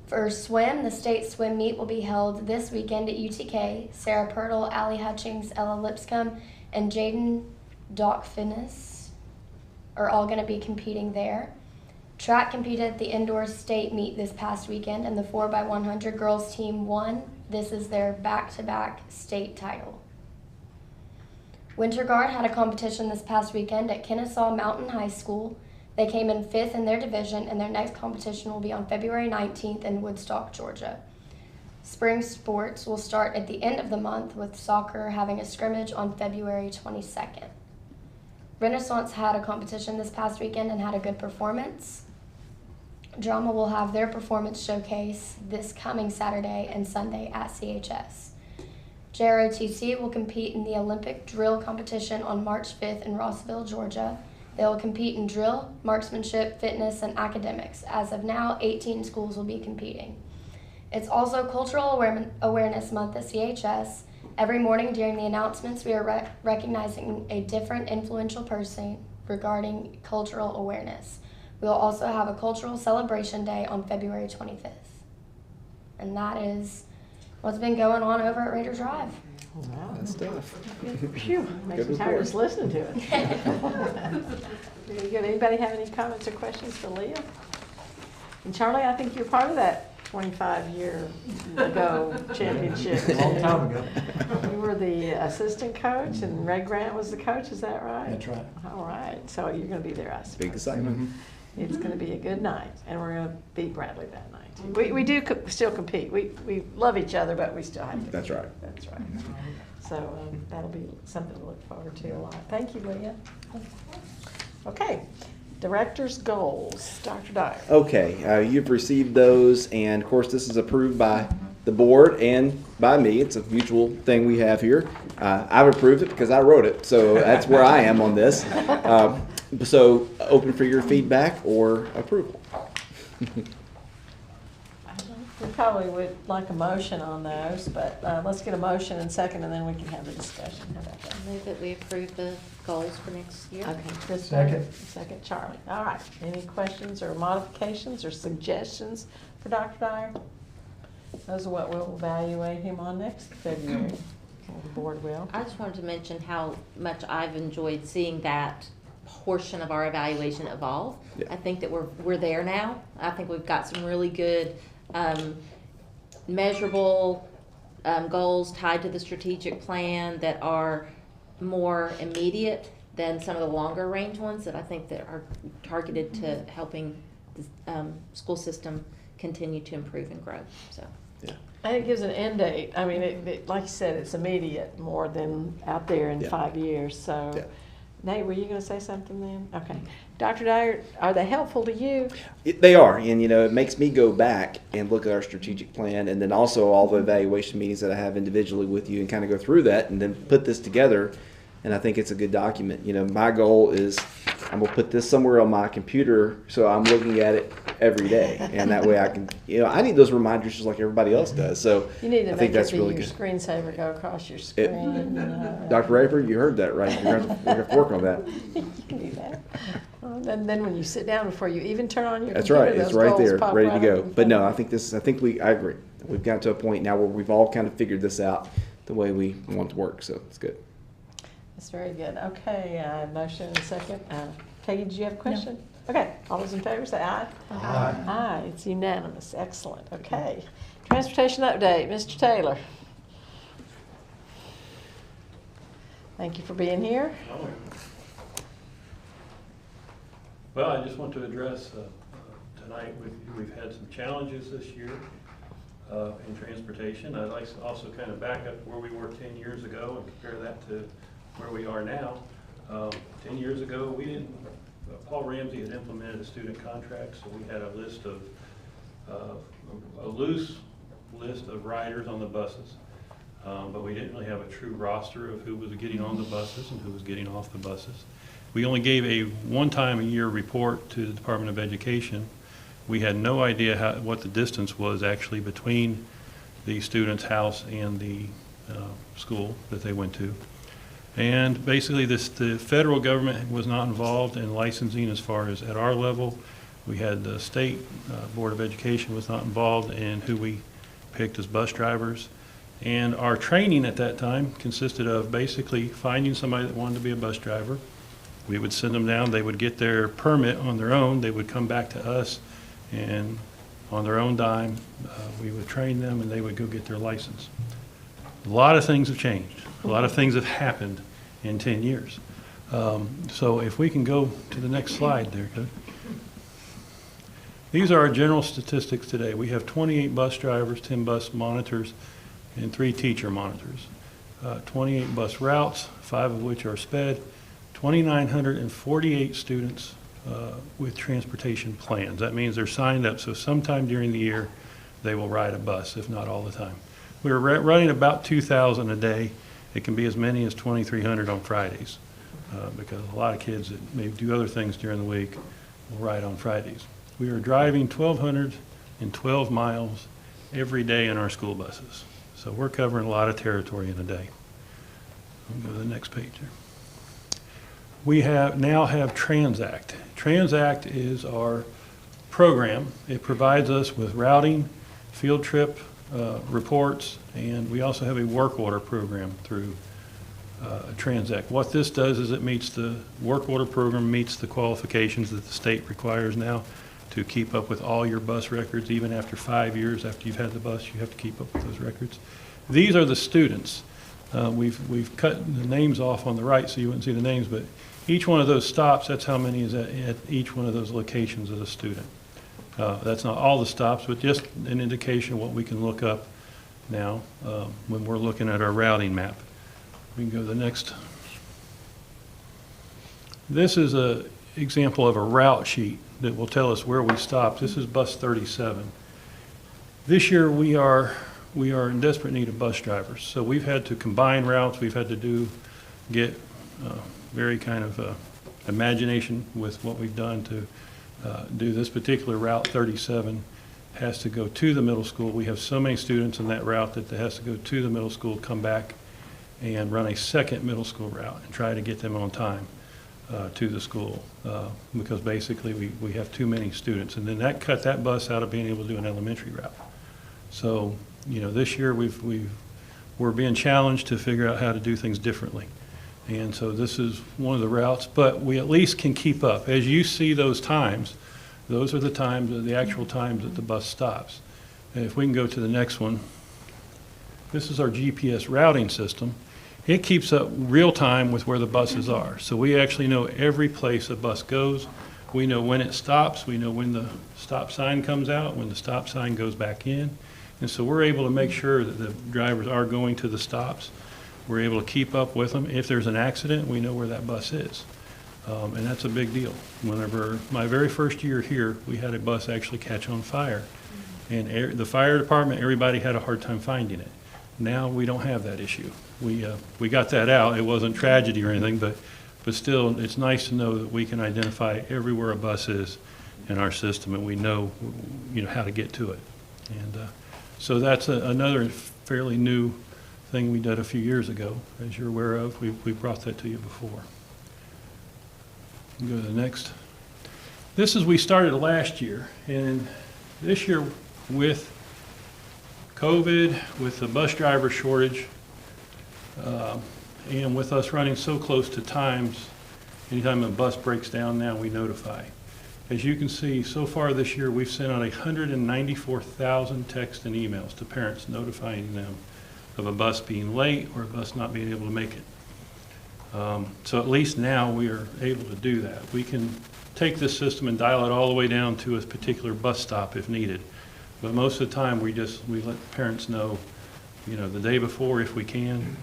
For swim, the state swim meet will be held this weekend at UTK. Sarah Pirtle, Allie Hutchings, Ella Lipscomb, and Jaden Dockfinnis are all going to be competing there. Track competed at the indoor state meet this past weekend, and the 4x100 girls team won. This is their back-to-back state title. Winter Guard had a competition this past weekend at Kennesaw Mountain High School. They came in 5th in their division, and their next competition will be on February 19th in Woodstock, Georgia. Spring sports will start at the end of the month, with soccer having a scrimmage on February 22nd. Renaissance had a competition this past weekend and had a good performance. Drama will have their performance showcase this coming Saturday and Sunday at CHS. JROTC will compete in the Olympic drill competition on March 5th in Rossville, Georgia. They will compete in drill, marksmanship, fitness, and academics. As of now, 18 schools will be competing. It's also Cultural Awareness Month at CHS. Every morning during the announcements, we are recognizing a different influential person regarding cultural awareness. We will also have a cultural celebration day on February 25th. And that is what's been going on over at Raider Drive. Wow. Good stuff. Phew, makes me tired just listening to it. Very good. Anybody have any comments or questions for Leah? And Charlie, I think you're part of that 25-year ago championship. A long time ago. You were the assistant coach, and Ray Grant was the coach. Is that right? That's right. All right. So you're going to be there, I suppose. Big excitement. It's going to be a good night, and we're going to beat Bradley that night. We do still compete. We love each other, but we still have to. That's right. That's right. So that'll be something to look forward to a lot. Thank you, Leah. Okay, director's goals, Dr. Dyer. Okay, you've received those, and of course, this is approved by the board and by me. It's a mutual thing we have here. I've approved it because I wrote it, so that's where I am on this. So open for your feedback or approval. We probably would like a motion on those, but let's get a motion and second, and then we can have the discussion. How about that? Move that we approve the goals for next year. Okay, Chris. Second. Second, Charlie. All right. Any questions or modifications or suggestions for Dr. Dyer? Those are what we'll evaluate him on next February. The board will. I just wanted to mention how much I've enjoyed seeing that portion of our evaluation evolve. Yeah. I think that we're there now. I think we've got some really good measurable goals tied to the strategic plan that are more immediate than some of the longer range ones that I think that are targeted to helping the school system continue to improve and grow. So. Yeah. And it gives an end date. I mean, it like you said, it's immediate more than out there in 5 years. So, Yeah. Nate, were you going to say something then? Okay. Dr. Dyer, are they helpful to you? They are, and it makes me go back and look at our strategic plan, and then also all the evaluation meetings that I have individually with you, and kind of go through that, and then put this together. And I think it's a good document. My goal is I'm gonna put this somewhere on my computer so I'm looking at it every day, and that way I can. I need those reminders just like everybody else does. So You need to I make think that's it be really your good. screensaver go across your screen. Dr. Raper, you heard that right? We're gonna have to work on that. You can do that. And then when you sit down before you even turn on your That's computer, right. It's those right goals there, pop ready to right go. up in But no, front I of think I agree. We've gotten to a point now where we've all kind of figured this out the way we want it to work. So it's good. That's very good. Okay, motion and second. Peggy, did you have a question? No. Okay, all those in favor say aye. Aye. Aye, it's unanimous. Excellent. Okay. Transportation update, Mr. Taylor. Thank you for being here. Well, I just want to address tonight with you, we've had some challenges this year in transportation. I'd like to also kind of back up where we were 10 years ago and compare that to where we are now. 10 years ago, we Paul Ramsey had implemented a student contract, so we had a list of, a loose list of riders on the buses. But we didn't really have a true roster of who was getting on the buses and who was getting off the buses. We only gave a one-time-a-year report to the Department of Education. We had no idea what the distance was actually between the student's house and the school that they went to. And basically the federal government was not involved in licensing as far as at our level. We had the state Board of Education was not involved in who we picked as bus drivers. And our training at that time consisted of basically finding somebody that wanted to be a bus driver. We would send them down, they would get their permit on their own, they would come back to us, and on their own dime, we would train them and they would go get their license. A lot of things have changed. A lot of things have happened in 10 years. So if we can go to the next slide there. Good. These are our general statistics today. We have 28 bus drivers, 10 bus monitors, and 3 teacher monitors. 28 bus routes, 5 of which are sped, 2,948 students with transportation plans. That means they're signed up, so sometime during the year they will ride a bus, if not all the time. We're running about 2,000 a day. It can be as many as 2,300 on Fridays because a lot of kids that may do other things during the week will ride on Fridays. We are driving 1,212 miles every day in our school buses. So we're covering a lot of territory in a day. We'll go to the next page here. We now have Transact. Transact is our program. It provides us with routing, field trip reports, and we also have a work order program through Transact. What this does is it meets the work order program meets the qualifications that the state requires now to keep up with all your bus records. Even after 5 years after you've had the bus, you have to keep up with those records. These are the students. We've cut the names off on the right so you wouldn't see the names, but each one of those stops, that's how many is at each one of those locations as a student. That's not all the stops, but just an indication of what we can look up now when we're looking at our routing map. We can go to the next. This is an example of a route sheet that will tell us where we stopped. This is bus 37. This year we are in desperate need of bus drivers. So we've had to combine routes. We've had to get very kind of imagination with what we've done to do this particular route 37 has to go to the middle school. We have so many students in that route that it has to go to the middle school, come back and run a second middle school route and try to get them on time to the school because basically we have too many students. And then that cut that bus out of being able to do an elementary route. So, you know, this year we're being challenged to figure out how to do things differently. And so this is one of the routes, but we at least can keep up. As you see those times, those are the times, the actual times that the bus stops. And if we can go to the next one, this is our GPS routing system. It keeps up real time with where the buses are. So we actually know every place a bus goes. We know when it stops. We know when the stop sign comes out, when the stop sign goes back in. And so we're able to make sure that the drivers are going to the stops. We're able to keep up with them. If there's an accident, we know where that bus is. And that's a big deal. Whenever my very first year here, we had a bus actually catch on fire. And the fire department, everybody had a hard time finding it. Now we don't have that issue. We got that out. It wasn't tragedy or anything, but still, it's nice to know that we can identify everywhere a bus is in our system, and we know, you know, how to get to it. And so that's another fairly new thing we did a few years ago, as you're aware of. We brought that to you before. Go to the next. This is we started last year, and this year with COVID, with the bus driver shortage, and with us running so close to times, anytime a bus breaks down now, we notify. As you can see, so far this year, we've sent out 194,000 texts and emails to parents notifying them of a bus being late or a bus not being able to make it. So at least now we are able to do that. We can take this system and dial it all the way down to a particular bus stop if needed. But most of the time we let parents know, you know, the day before if we can,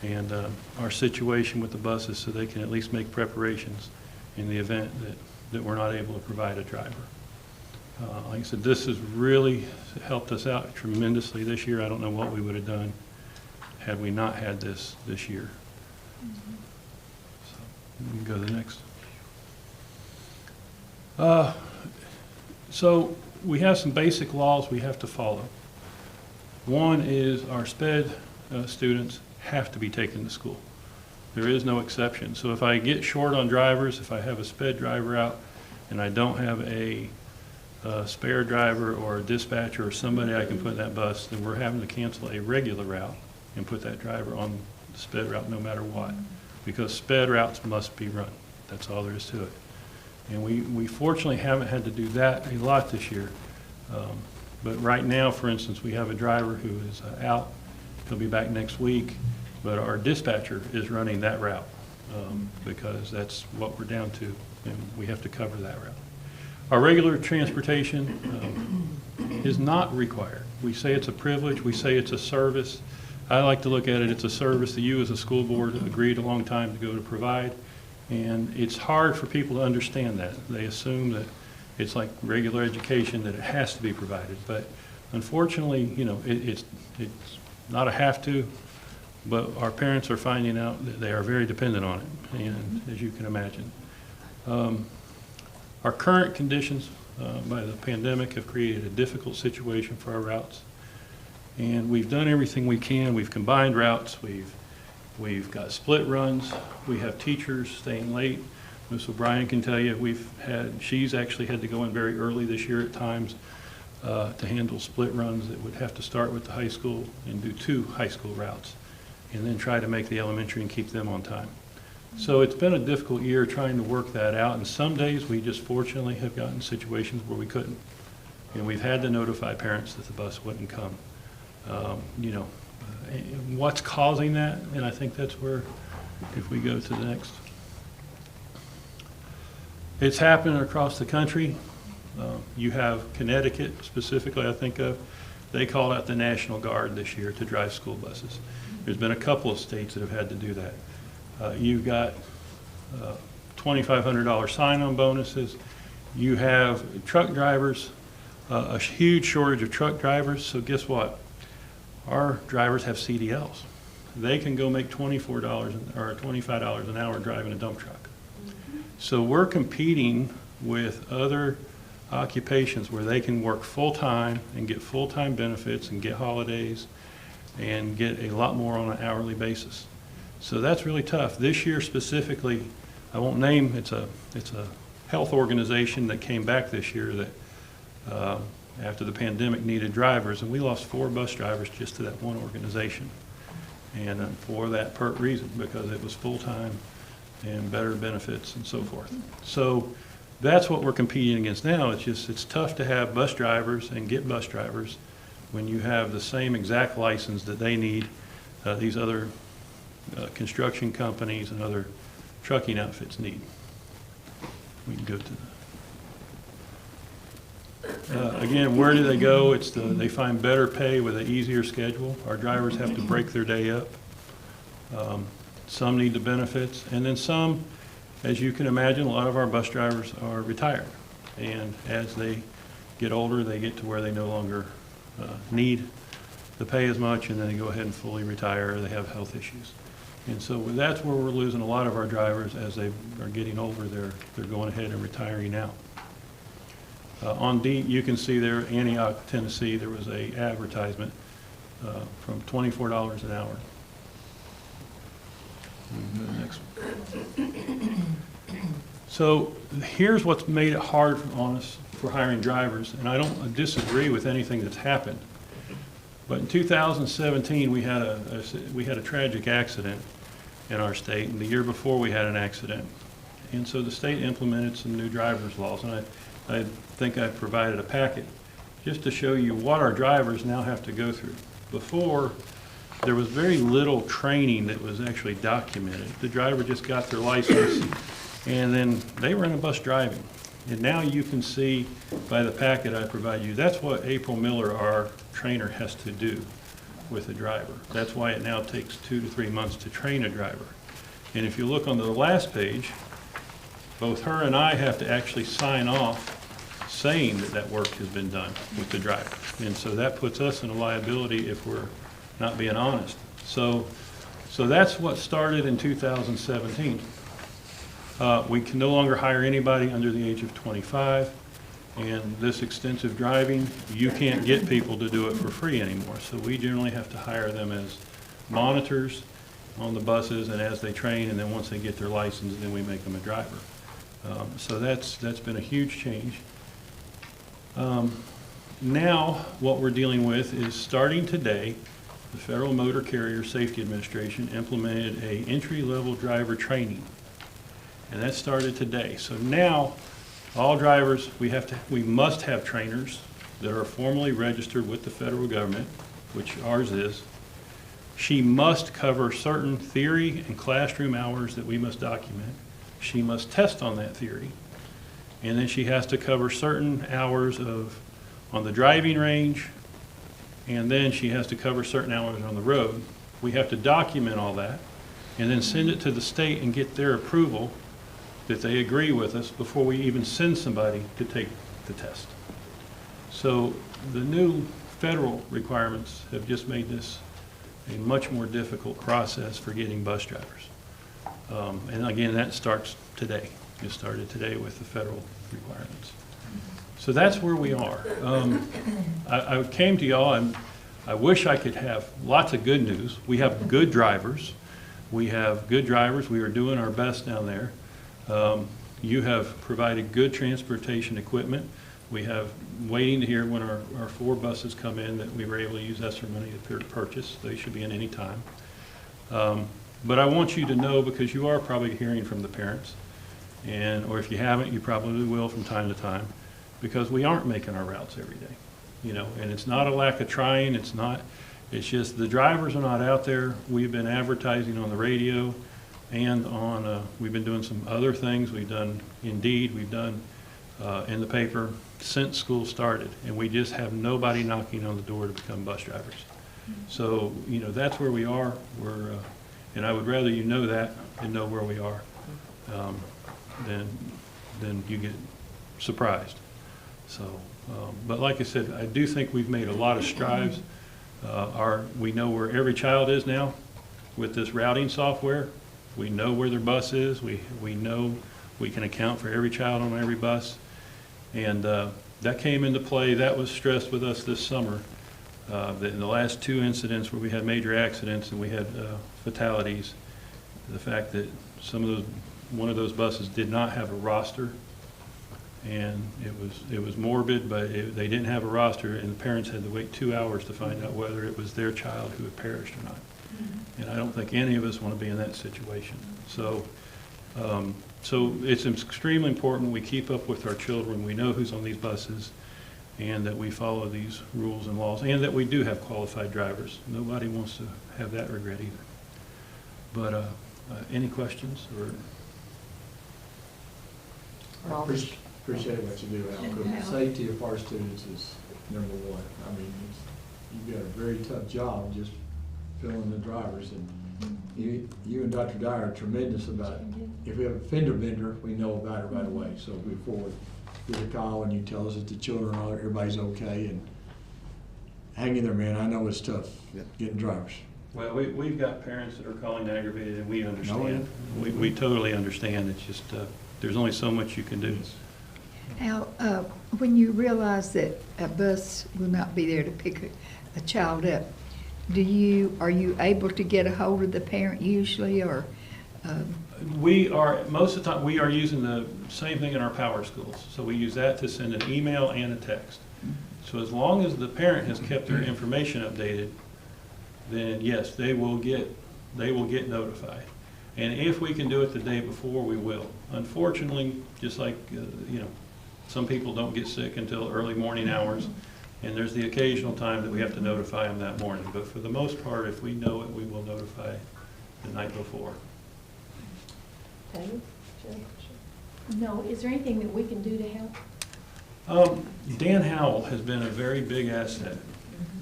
and our situation with the buses so they can at least make preparations in the event that we're not able to provide a driver. Like I said, this has really helped us out tremendously this year. I don't know what we would have done had we not had this year. So we can go to the next. So we have some basic laws we have to follow. One is our SPED students have to be taken to school. There is no exception. So if I get short on drivers, if I have a SPED driver out and I don't have a spare driver or a dispatcher or somebody I can put in that bus, then we're having to cancel a regular route and put that driver on the SPED route no matter what, because SPED routes must be run. That's all there is to it. And we fortunately haven't had to do that a lot this year. But right now, for instance, we have a driver who is out. He'll be back next week, but our dispatcher is running that route because that's what we're down to, and we have to cover that route. Our regular transportation is not required. We say it's a privilege. We say it's a service. I like to look at it, it's a service that you as a school board agreed a long time ago to provide. And it's hard for people to understand that. They assume that it's like regular education, that it has to be provided. But unfortunately, you know, it's not a have to, but our parents are finding out that they are very dependent on it, and as you can imagine. Our current conditions by the pandemic have created a difficult situation for our routes. And we've done everything we can. We've combined routes. We've got split runs. We have teachers staying late. Ms. O'Brien can tell you she's actually had to go in very early this year at times to handle split runs that would have to start with the high school and do 2 high school routes and then try to make the elementary and keep them on time. So it's been a difficult year trying to work that out, and some days we just fortunately have gotten situations where we couldn't. And we've had to notify parents that the bus wouldn't come. You know, what's causing that? And I think that's where, if we go to the next. It's happening across the country. You have Connecticut specifically, I think of. They called out the National Guard this year to drive school buses. There's been a couple of states that have had to do that. You've got $2,500 sign-on bonuses. You have truck drivers, a huge shortage of truck drivers. So guess what? Our drivers have CDLs. They can go make $24 or $25 an hour driving a dump truck. So we're competing with other occupations where they can work full-time and get full-time benefits and get holidays and get a lot more on an hourly basis. So that's really tough. This year specifically, I won't name, it's a health organization that came back this year that after the pandemic needed drivers, and we lost 4 bus drivers just to that one organization. And for that reason, because it was full-time and better benefits and so forth. So that's what we're competing against now. It's tough to have bus drivers and get bus drivers when you have the same exact license that they need, these other construction companies and other trucking outfits need. We can go to again, where do they go? They find better pay with an easier schedule. Our drivers have to break their day up. Some need the benefits, and then some, as you can imagine, a lot of our bus drivers are retired. And as they get older, they get to where they no longer need the pay as much, and then they go ahead and fully retire, or they have health issues. And so that's where we're losing a lot of our drivers. As they are getting older, they're going ahead and retiring out. On D, you can see there, Antioch, Tennessee, there was a advertisement from $24 an hour. Next one. So here's what's made it hard on us for hiring drivers, and I don't disagree with anything that's happened. But in 2017, we had a tragic accident in our state, and the year before we had an accident. And so the state implemented some new driver's laws, and I think I provided a packet just to show you what our drivers now have to go through. Before, there was very little training that was actually documented. The driver just got their license, and then they were in a bus driving. And now you can see by the packet I provide you, that's what April Miller, our trainer, has to do with a driver. That's why it now takes 2 to 3 months to train a driver. And if you look on the last page, both her and I have to actually sign off saying that that work has been done with the driver. And so that puts us in a liability if we're not being honest. So that's what started in 2017. We can no longer hire anybody under the age of 25. And this extensive driving, you can't get people to do it for free anymore. So we generally have to hire them as monitors on the buses and as they train, and then once they get their license, then we make them a driver. So that's been a huge change. Now what we're dealing with is starting today, the Federal Motor Carrier Safety Administration implemented a entry-level driver training. And that started today. So now all drivers, we must have trainers that are formally registered with the federal government, which ours is. She must cover certain theory and classroom hours that we must document. She must test on that theory. And then she has to cover certain hours on the driving range, and then she has to cover certain hours on the road. We have to document all that and then send it to the state and get their approval that they agree with us before we even send somebody to take the test. So the new federal requirements have just made this a much more difficult process for getting bus drivers. And again, that starts today. It started today with the federal requirements. So that's where we are. I came to y'all, and I wish I could have lots of good news. We have good drivers. We have good drivers. We are doing our best down there. You have provided good transportation equipment. We have waiting to hear when our 4 buses come in that we were able to use ESSER money to purchase. They should be in any time. But I want you to know, because you are probably hearing from the parents, or if you haven't, you probably will from time to time, because we aren't making our routes every day. And it's not a lack of trying. It's just the drivers are not out there. We've been advertising on the radio and we've been doing some other things. We've done Indeed, we've done in the paper since school started, and we just have nobody knocking on the door to become bus drivers. So, that's where we are. And I would rather you know that and know where we are than you get surprised. So, but like I said, I do think we've made a lot of strides. We know where every child is now with this routing software. We know where their bus is. We know we can account for every child on every bus. And that came into play. That was stressed with us this summer. That in the last 2 incidents where we had major accidents and we had fatalities, the fact that one of those buses did not have a roster, and it was morbid, but they didn't have a roster, and the parents had to wait 2 hours to find out whether it was their child who had perished or not. And I don't think any of us want to be in that situation. So it's extremely important we keep up with our children. We know who's on these buses, and that we follow these rules and laws, and that we do have qualified drivers. Nobody wants to have that regret either. But any questions? I appreciate what you do, Al, because the safety of our students is number one. I mean, you've got a very tough job just filling the drivers, and you and Dr. Dyer are tremendous about it. If we have a fender bender, we know about it right away. So before we get a call and you tell us that the children are, everybody's okay, and hang in there, man. I know it's tough getting drivers. Well, we've got parents that are calling aggravated, and we understand. We totally understand. It's just there's only so much you can do. Al, when you realize that a bus will not be there to pick a child up, are you able to get a hold of the parent usually, or? We are, most of the time, we are using the same thing in our power schools. So we use that to send an email and a text. So as long as the parent has kept their information updated, then yes, they will get notified. And if we can do it the day before, we will. Unfortunately, just like, some people don't get sick until early morning hours, and there's the occasional time that we have to notify them that morning. But for the most part, if we know it, we will notify the night before. No, is there anything that we can do to help? Dan Howell has been a very big asset.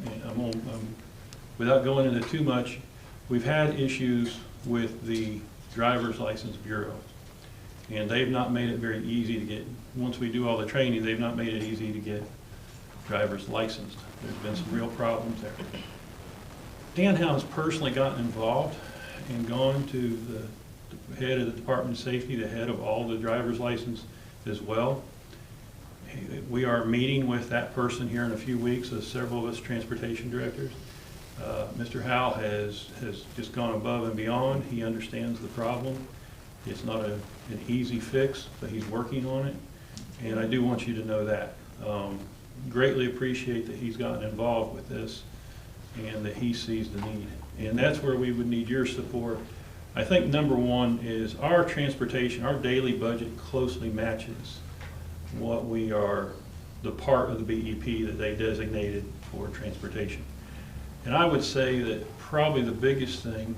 And without going into too much, we've had issues with the Driver's License Bureau. And they've not made it very easy to get, once we do all the training, they've not made it easy to get drivers licensed. There's been some real problems there. Dan Howe's personally gotten involved and gone to the head of the Department of Safety, the head of all the driver's license as well. We are meeting with that person here in a few weeks, several of us transportation directors. Mr. Howe has just gone above and beyond. He understands the problem. It's not an easy fix, but he's working on it. And I do want you to know that. Greatly appreciate that he's gotten involved with this and that he sees the need. And that's where we would need your support. I think number one is our transportation, our daily budget closely matches what we are, the part of the BEP that they designated for transportation. And I would say that probably the biggest thing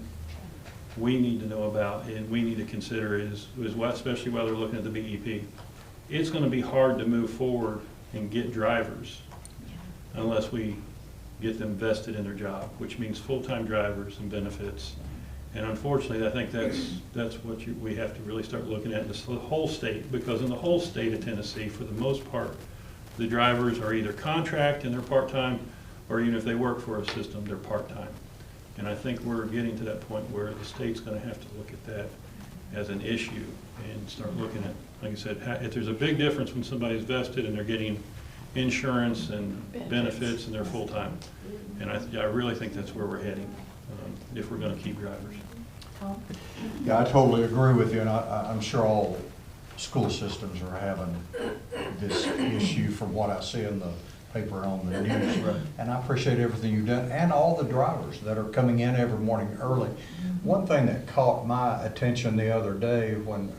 we need to know about and we need to consider is what, especially while they're looking at the BEP, it's going to be hard to move forward and get drivers unless we get them vested in their job, which means full-time drivers and benefits. And unfortunately, I think that's what we have to really start looking at in the whole state, because in the whole state of Tennessee, for the most part, the drivers are either contract and they're part-time, or even if they work for a system, they're part-time. And I think we're getting to that point where the state's going to have to look at that as an issue and start looking at, like I said, if there's a big difference when somebody's vested and they're getting insurance and benefits and they're full-time. And I really think that's where we're heading if we're going to keep drivers. Yeah, I totally agree with you, and I'm sure all school systems are having this issue from what I see in the paper on the news. Right. And I appreciate everything you've done, and all the drivers that are coming in every morning early. One thing that caught my attention the other day when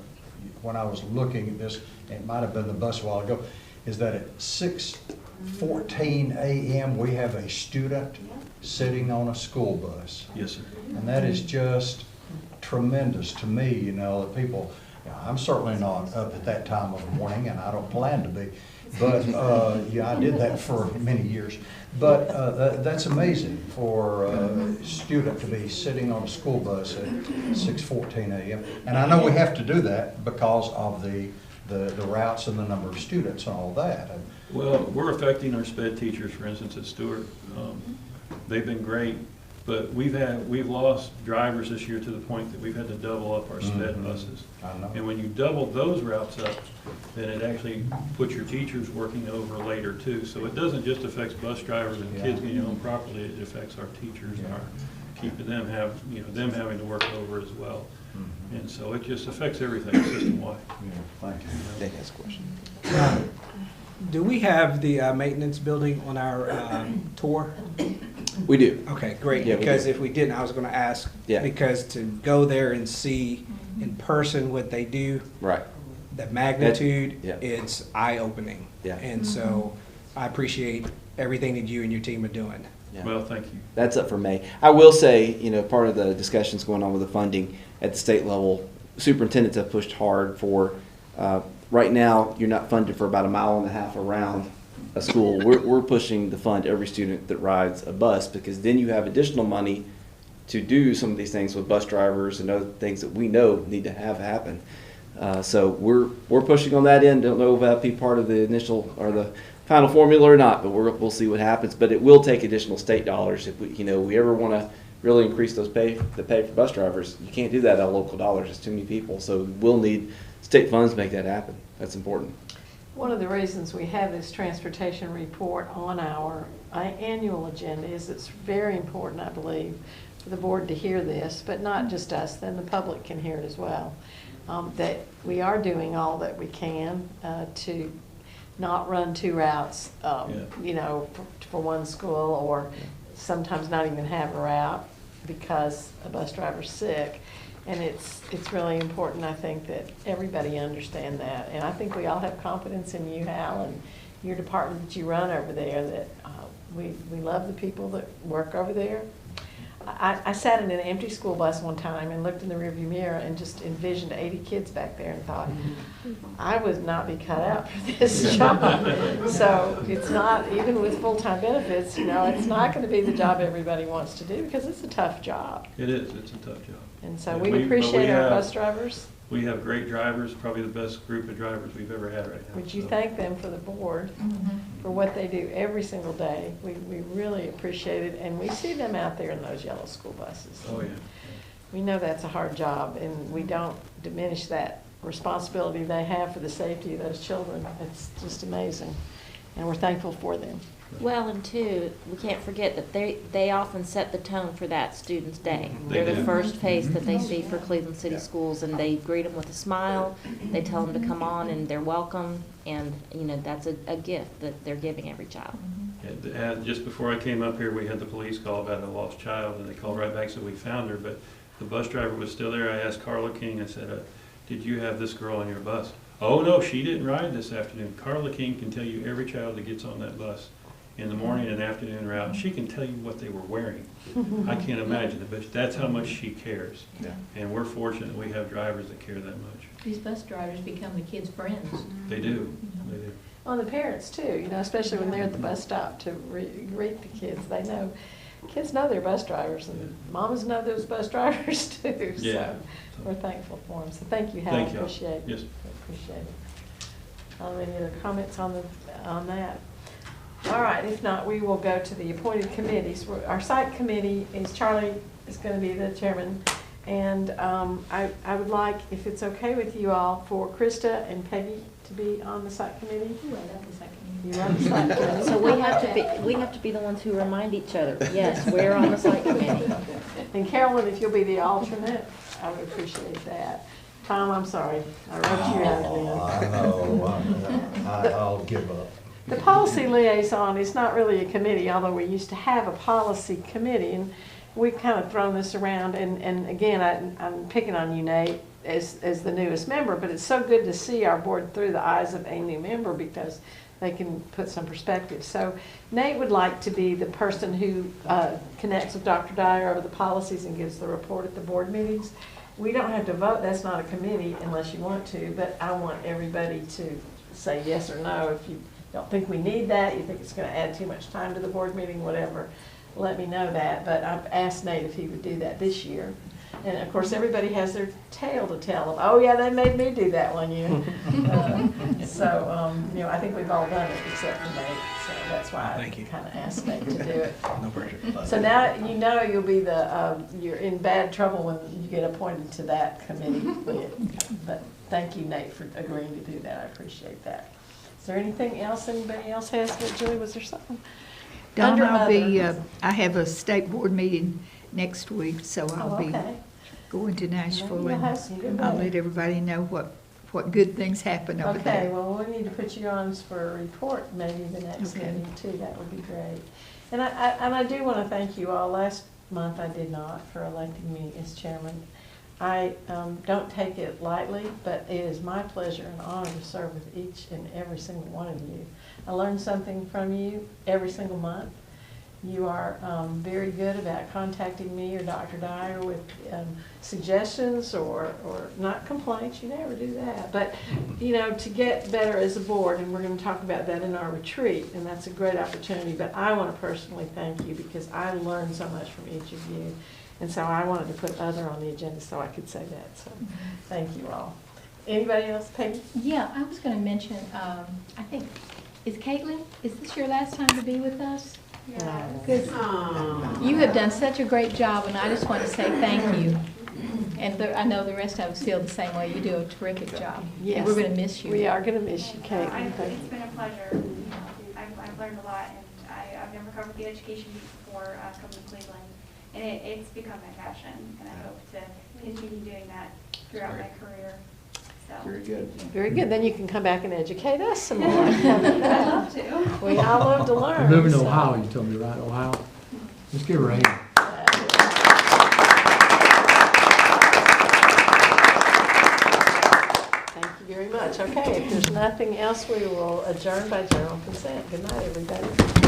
I was looking at this, it might have been the bus a while ago, is that at 6:14 a.m. we have a student sitting on a school bus. Yes, sir. And that is just tremendous to me, you know, that people, I'm certainly not up at that time of the morning, and I don't plan to be, but yeah, I did that for many years. But that's amazing for a student to be sitting on a school bus at 6:14 a.m. And I know we have to do that because of the routes and the number of students and all that. Well, we're affecting our sped teachers, for instance, at Stewart. They've been great, but we've lost drivers this year to the point that we've had to double up our sped buses. I know. And when you double those routes up, then it actually puts your teachers working over later too. So it doesn't just affect bus drivers and kids getting home properly, it affects our teachers and our keeping them them having to work over as well. And so it just affects everything system-wide. Thank you. Nick has a question. Do we have the maintenance building on our tour? We do. Okay, great. Yeah, because if we didn't, I was going to ask. Yeah. Because to go there and see in person what they do, right? The magnitude, yeah. It's eye-opening. Yeah. And so I appreciate everything that you and your team are doing. Yeah. Well, thank you. That's up for May. I will say, part of the discussions going on with the funding at the state level, superintendents have pushed hard for, right now, you're not funded for about 1.5 miles around a school. We're pushing to fund every student that rides a bus, because then you have additional money to do some of these things with bus drivers and other things that we know need to have happen. So we're pushing on that end. Don't know if that'll be part of the initial or the final formula or not, but we'll see what happens. But it will take additional state dollars if we ever want to really increase the pay for bus drivers. You can't do that out of local dollars. It's too many people. So we'll need state funds to make that happen. That's important. One of the reasons we have this transportation report on our annual agenda is it's very important, I believe, for the board to hear this, but not just us, then the public can hear it as well, that we are doing all that we can to not run two routes, for one school, or sometimes not even have a route because a bus driver's sick. And it's really important, I think, that everybody understand that. And I think we all have confidence in you, Hal, and your department that you run over there, that we love the people that work over there. I sat in an empty school bus one time and looked in the rearview mirror and just envisioned 80 kids back there and thought, I would not be cut out for this job. So it's not, even with full-time benefits, it's not going to be the job everybody wants to do, because it's a tough job. It is. It's a tough job. And so we appreciate our bus drivers. We have great drivers, probably the best group of drivers we've ever had right now. Would you So, thank them for the board, for what they do every single day? We really appreciate it, and we see them out there in those yellow school buses. Oh, yeah. We know that's a hard job, and we don't diminish that responsibility they have for the safety of those children. It's just amazing, and we're thankful for them. Well, and two, we can't forget that they often set the tone for that student's day. They They're the do. first face that they see for Cleveland City Schools, and they greet them with a smile. They tell them to come on, and they're welcome, and, you know, that's a gift that they're giving every child. Just before I came up here, we had the police call about a lost child, and they called right back, so we found her, but the bus driver was still there. I asked Carla King, I said, did you have this girl on your bus? Oh, no, she didn't ride this afternoon. Carla King can tell you every child that gets on that bus in the morning and afternoon route. She can tell you what they were wearing. I can't imagine it, but that's how much she cares. Yeah. And we're fortunate we have drivers that care that much. These bus drivers become the kids' friends. They do, they do. Well, the parents too, you know, especially when they're at the bus stop to greet the kids. They know, kids know they're bus drivers, and mamas know those bus drivers too. Yeah. So we're thankful for them. So thank you, Hal. Thank you. Appreciate it. Yes. Appreciate it. Any other comments on that? All right, if not, we will go to the appointed committees. Our site committee is, Charlie is going to be the chairman, and I would like, if it's okay with you all, for Krista and Peggy to be on the site committee. Ooh, I love the site committee. You love the site committee. So we have to be the ones who remind each other, yes, we're on the site committee. And Carolyn, if you'll be the alternate, I would appreciate that. Tom, I'm sorry, I wrote you out again. I know, I'll give up. The policy liaison is not really a committee, although we used to have a policy committee, and we've kind of thrown this around, and again, I'm picking on you, Nate, as the newest member, but it's so good to see our board through the eyes of a new member because they can put some perspective. So Nate would like to be the person who connects with Dr. Dyer over the policies and gives the report at the board meetings. We don't have to vote, that's not a committee unless you want to, but I want everybody to say yes or no. If you don't think we need that, you think it's going to add too much time to the board meeting, whatever, let me know that. But I've asked Nate if he would do that this year. And of course, everybody has their tale to tell them. Oh yeah, they made me do that one year. You know, I think we've all done it except for Nate. So that's why I kind of asked Nate to do it. No pressure. So now you know you'll be you're in bad trouble when you get appointed to that committee. But thank you, Nate, for agreeing to do that. I appreciate that. Is there anything else anybody else has? Julie, was there something? Don, I have a state board meeting next week, so I'll be going to Nashville, You'll have some good and I'll weather. let everybody know what good things happen over there. Okay, well, we need to put you on for a report maybe the next meeting too. That would be great. And I do want to thank you all. Last month I did not for electing me as chairman. I don't take it lightly, but it is my pleasure and honor to serve with each and every single one of you. I learn something from you every single month. You are very good about contacting me or Dr. Dyer with suggestions or not complaints. You never do that. But, you know, to get better as a board, and we're going to talk about that in our retreat, and that's a great opportunity. But I want to personally thank you because I learned so much from each of you. And so I wanted to put other on the agenda so I could say that. So thank you all. Anybody else? Peggy? Yeah, I was going to mention, I think, is Caitlin, is this your last time to be with us? Because you have done such a great job, and I just want to say thank you. And I know the rest of us feel the same way. You do a terrific job. Yes. And we're going to miss you. We are going to miss you, Caitlin. It's been a pleasure. I've learned a lot, and I've never covered the education before coming to Cleveland. And it's become my passion, and I hope to continue doing that throughout my career. So. Very good. Very good. Then you can come back and educate us some more. I'd love to. We all love to learn. We're moving to Ohio, you told me, right? Ohio? Let's give her a hand. Thank you very much. Okay, if there's nothing else, we will adjourn by general consent. Good night, everybody.